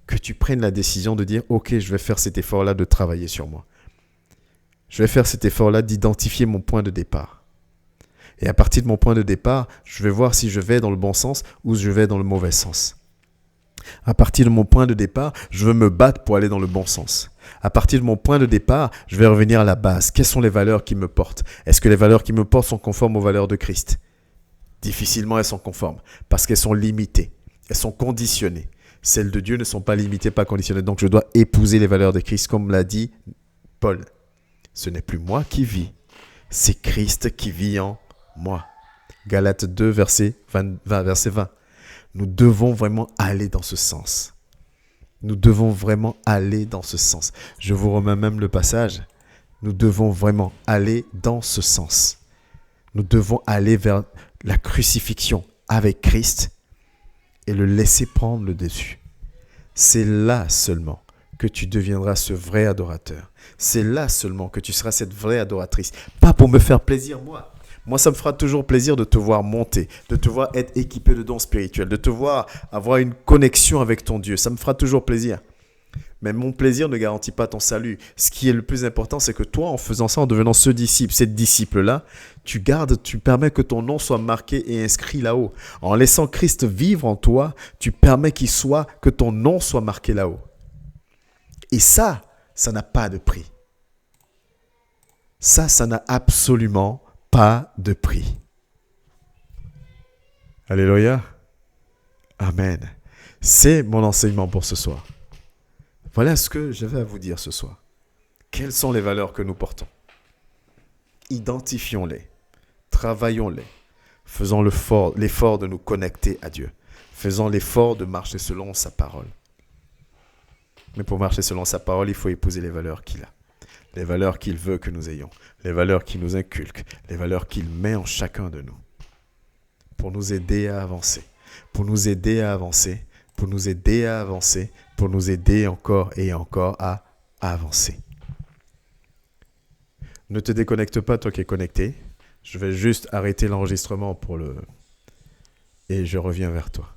que tu prennes la décision de dire « Ok, je vais faire cet effort-là de travailler sur moi. Je vais faire cet effort-là d'identifier mon point de départ. Et à partir de mon point de départ, je vais voir si je vais dans le bon sens ou si je vais dans le mauvais sens. À partir de mon point de départ, je veux me battre pour aller dans le bon sens. À partir de mon point de départ, je vais revenir à la base. Quelles sont les valeurs qui me portent? Est-ce que les valeurs qui me portent sont conformes aux valeurs de Christ? Difficilement, elles sont conformes parce qu'elles sont limitées. Elles sont conditionnées. Celles de Dieu ne sont pas limitées, pas conditionnées. Donc, je dois épouser les valeurs de Christ, comme l'a dit Paul. Ce n'est plus moi qui vis, c'est Christ qui vit en moi. Galates 2, verset 20. Nous devons vraiment aller dans ce sens. Nous devons vraiment aller dans ce sens. Je vous remets même le passage. Nous devons vraiment aller dans ce sens. Nous devons aller vers la crucifixion avec Christ et le laisser prendre le dessus. C'est là seulement que tu deviendras ce vrai adorateur. C'est là seulement que tu seras cette vraie adoratrice. Pas pour me faire plaisir, moi. Moi, ça me fera toujours plaisir de te voir monter, de te voir être équipé de dons spirituels, de te voir avoir une connexion avec ton Dieu. Ça me fera toujours plaisir. Mais mon plaisir ne garantit pas ton salut. Ce qui est le plus important, c'est que toi, en faisant ça, en devenant ce disciple, cette disciple-là, tu permets que ton nom soit marqué et inscrit là-haut. En laissant Christ vivre en toi, tu permets que ton nom soit marqué là-haut. Et ça n'a pas de prix. Ça n'a absolument pas de prix. Alléluia. Amen. C'est mon enseignement pour ce soir. Voilà ce que j'avais à vous dire ce soir. Quelles sont les valeurs que nous portons? Identifions-les. Travaillons-les. Faisons l'effort de nous connecter à Dieu. Faisons l'effort de marcher selon sa parole. Mais pour marcher selon sa parole, il faut épouser les valeurs qu'il a. Les valeurs qu'il veut que nous ayons. Les valeurs qu'il nous inculque. Les valeurs qu'il met en chacun de nous. Pour nous aider à avancer. Pour nous aider à avancer. Pour nous aider à avancer. Pour nous aider encore et encore à avancer. Ne te déconnecte pas, toi qui es connecté. Je vais juste arrêter l'enregistrement et je reviens vers toi.